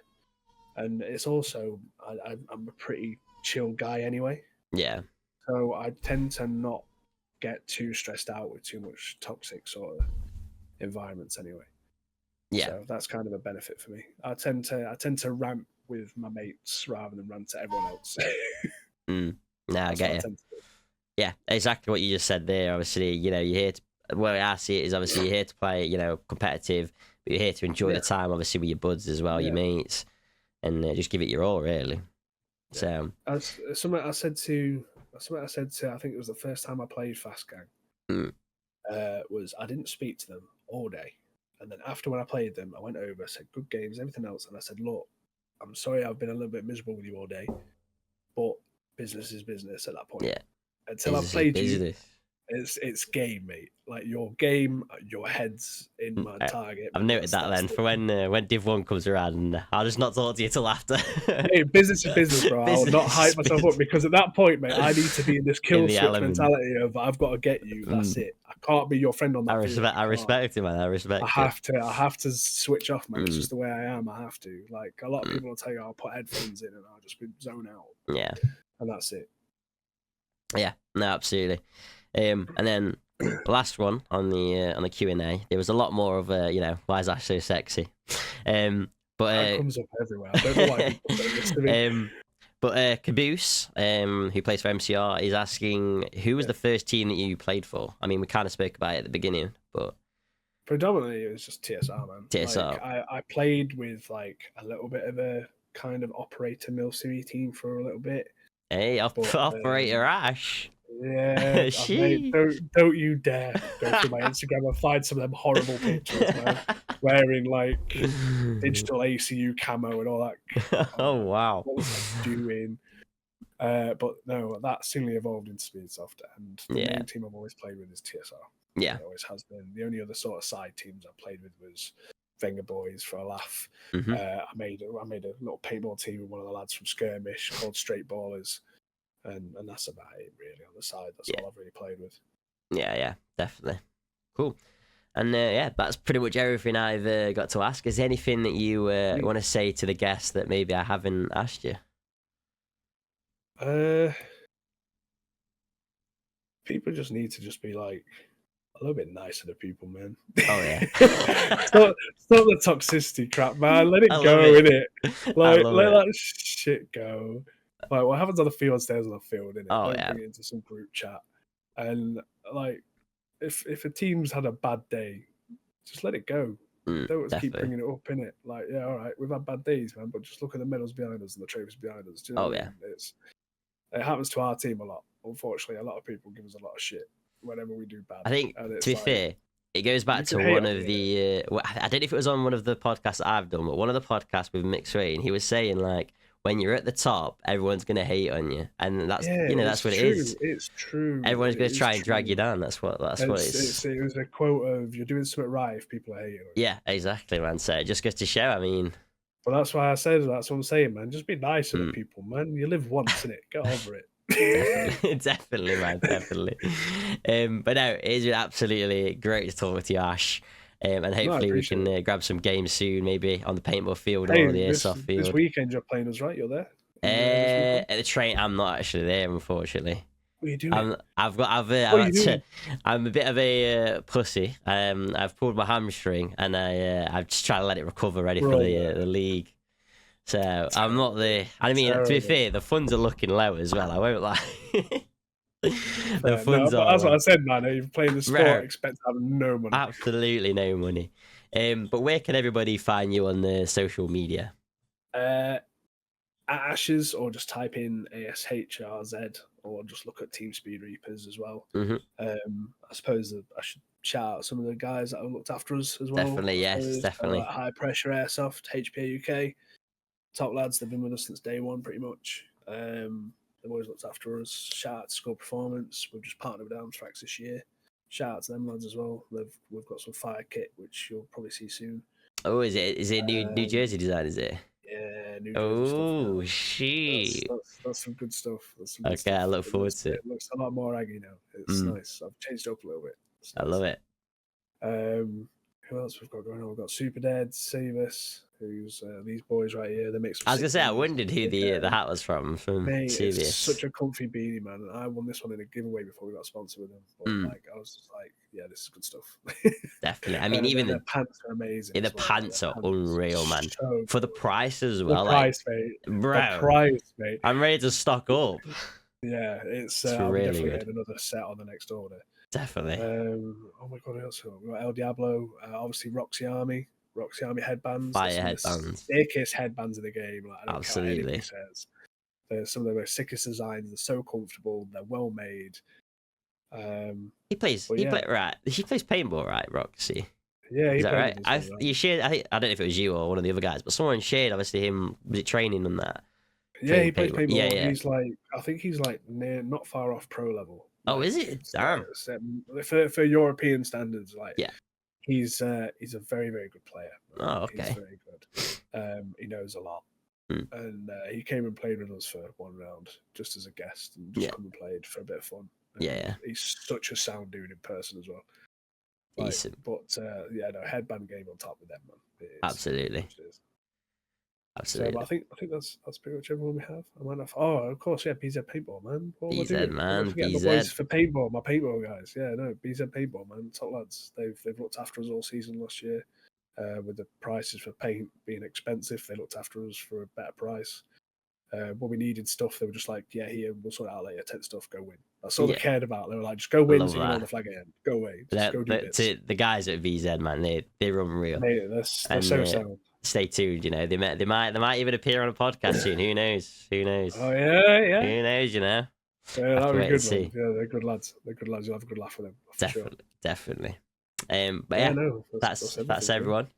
And it's also, I'm a pretty chill guy anyway. Yeah. So I tend to not get too stressed out with too much toxic sort of environments anyway. Yeah. So that's kind of a benefit for me. I tend to rant with my mates rather than rant to everyone else. Nah, I get you. Yeah, exactly what you just said there. Obviously, you know, you're here to, well, I see it is obviously you're here to play, you know, competitive, but you're here to enjoy the time, obviously, with your buds as well, your mates, and just give it your all, really. So, something I said to, I think it was the first time I played Fast Gang, was I didn't speak to them all day. And then after when I played them, I went over, said, good games, everything else. And I said, look, I'm sorry I've been a little bit miserable with you all day, but business is business at that point. Yeah. Until I've played you, it's game, mate. Like your game, your head's in my target. I've noted that then for when Div 1 comes around, I'll just not talk to you till after. Hey, business is business, bro. I'll not hype myself up because at that point, mate, I need to be in this kill switch mentality of I've got to get you. That's it. I can't be your friend on that. I respect it, man. I have to switch off, man. It's just the way I am. I have to. Like a lot of people will tell you, I'll put headphones in and I'll just be zone out. Yeah. And that's it. Yeah. No, absolutely. And then the last one on the Q&A, there was a lot more of you know, why is Ash so sexy? But that comes up everywhere. I don't know why people say this to me. But Caboose, who plays for MCR, is asking, who was the first team that you played for? I mean, we kind of spoke about it at the beginning, but predominantly it was just TSR, man. TSR. Like, I played with like a little bit of a kind of operator Milsiri team for a little bit. Hey, Operator Ash. Yeah, don't you dare go through my Instagram and find some of them horrible pictures, man. Wearing like digital ACU camo and all that. Oh wow! What was I doing? But no, that suddenly evolved into Speedsoft, and the main team I've always played with is TSR. Yeah, it always has been. The only other sort of side teams I played with was Venga Boys for a laugh. I made a little paintball team with one of the lads from Skirmish called Straight Ballers. And that's about it, really, on the side. That's all I've really played with. Yeah, definitely. Cool. And that's pretty much everything I've got to ask. Is there anything that you want to say to the guests that maybe I haven't asked you? People just need to just be like a little bit nicer to people, man. Oh yeah. Stop the toxicity crap, man. Let it go, innit? Like let that shit go. Like what happens on the field stays on the field, innit? Oh, Don't bring it into some group chat. And like if a team's had a bad day, just let it go. Don't keep bringing it up, innit? Like, yeah, all right, we've had bad days, man, but just look at the medals behind us and the trophies behind us. Do you know what I mean? It happens to our team a lot. Unfortunately, a lot of people give us a lot of shit whenever we do bad. I think, to be fair, it goes back to one of the... I don't know if it was on one of the podcasts that I've done, but one of the podcasts with Mix Rain, he was saying, like, when you're at the top, everyone's going to hate on you. And that's, that's what it is. It's true. Everyone's going to try and drag you down. That's what it is. It was a quote of, you're doing something right if people are hating on you. Yeah, exactly, man. So it just goes to show, I mean... Well, that's why I said, that's what I'm saying, man. Just be nicer to people, man. You live once, innit? Get over it. Definitely, man, definitely. But no, it's been absolutely great to talk with you, Ash. And hopefully we can grab some games soon, maybe on the paintball field or the airsoft field. This weekend you're playing us, right? You're there? At the train, I'm not actually there, unfortunately. What are you doing? I'm a bit of a pussy. I've pulled my hamstring, and I've just tried to let it recover, ready for the league. So I'm not the. I mean, to be fair, the funds are looking low as well. I won't lie. The funds are. That's what I said, man. You're playing the sport, expect to have no money. Absolutely no money. But where can everybody find you on the social media? AsherZ, or just type in AsherZ, or just look at Team Speed Reapers as well. Mm-hmm. I suppose that I should shout out some of the guys that have looked after us as well. Definitely, yes, definitely. High Pressure Airsoft, HPA UK, top lads. They've been with us since day one, pretty much. They've always looked after us. Shout out to Score Performance. We've just partnered with Armstracks this year. Shout out to them lads as well. We've got some fire kit, which you'll probably see soon. Oh, is it New Jersey design? Is it? Yeah, New Jersey stuff. Oh, shit. That's some good stuff. Okay, I look forward to it. It looks a lot more aggy now. It's nice. I've changed it up a little bit. Nice. I love it. Who else we've got going on? We've got Super Dead, Savis, who's these boys right here. They make some. I was gonna say, I wondered who the hat was from Savis. It's such a comfy beanie, man. I won this one in a giveaway before we got sponsored with them. But I was just like, yeah, this is good stuff. Definitely. I mean, even the pants are amazing. The pants are unreal, man. So for the price as well. The price, mate. Bro, the price, mate. I'm ready to stock up. Yeah, it's really definitely good. Another set on the next order. Definitely. Oh my god, what else? We've got El Diablo, obviously Roxy Army headbands. Fire headbands. Sickest headbands in the game. Like, I don't Absolutely. care what says. They're some of the most sickest designs. They're so comfortable. They're well made. He plays paintball, right, Roxy? Yeah, is that right? You shared. I don't know if it was you or one of the other guys, but someone shared. Obviously, him was it training on that. Yeah, he plays paintball. Yeah. I think he's like not far off pro level. Oh, is it? Damn. For European standards, like yeah, he's a very, very good player. Oh, okay. He's very good. He knows a lot, and he came and played with us for one round just as a guest, and just come and played for a bit of fun. Yeah, he's such a sound dude in person as well. Decent. But headband game on top of them, man. Absolutely. Absolutely. So, I think that's pretty much everyone we have. I might have. Oh, of course, yeah. BZ Paintball, man. BZ, man. BZ. My boys for paintball, my paintball guys. Yeah, no, BZ Paintball, man. Top lads. They've looked after us all season last year. With the prices for paint being expensive, they looked after us for a better price. When we needed stuff, they were just like, "Yeah, here, we'll sort it out later. Take stuff, go win." That's all they cared about. They were like, "Just go win, so you know the flag at end. Go away. Just go do this." The guys at BZ, man, they're unreal. They're so sound. Stay tuned, they might even appear on a podcast soon. Who knows? Oh yeah. Who knows? Yeah, that'll be good. Man. Yeah, they're good lads. You'll have a good laugh with them. Definitely. But yeah, that's everyone.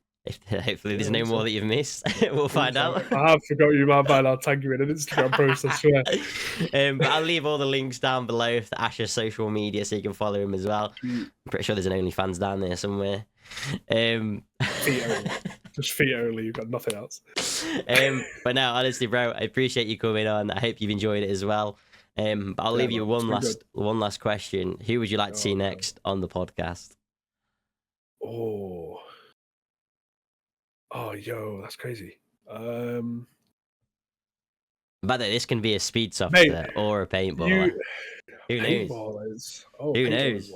Hopefully, there's no more that you've missed. We'll find out. I have forgot you, my bad. I'll tag you in an Instagram post, I swear. But I'll leave all the links down below for Asher's social media so you can follow him as well. I'm pretty sure there's an OnlyFans down there somewhere. Feet only. Just feet only. You've got nothing else. But no, honestly, bro, I appreciate you coming on. I hope you've enjoyed it as well. But I'll leave you one last question. Who would you like to see next on the podcast? Oh, yo, that's crazy. By the way, this can be a Speedsoft or a paintball. Who knows? Who knows?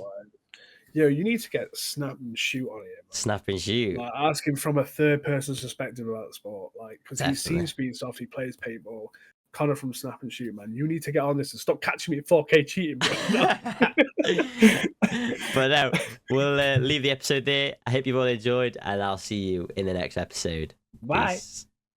Yo, you need to get snap and shoot on it. Man. Snap and shoot. Like, asking from a third person's perspective about the sport, like because he's seen Speedsoft, he plays paintball. Connor from Snap and Shoot, man. You need to get on this and stop catching me at 4K cheating. But no, we'll leave the episode there. I hope you've all enjoyed, and I'll see you in the next episode. Bye. Peace.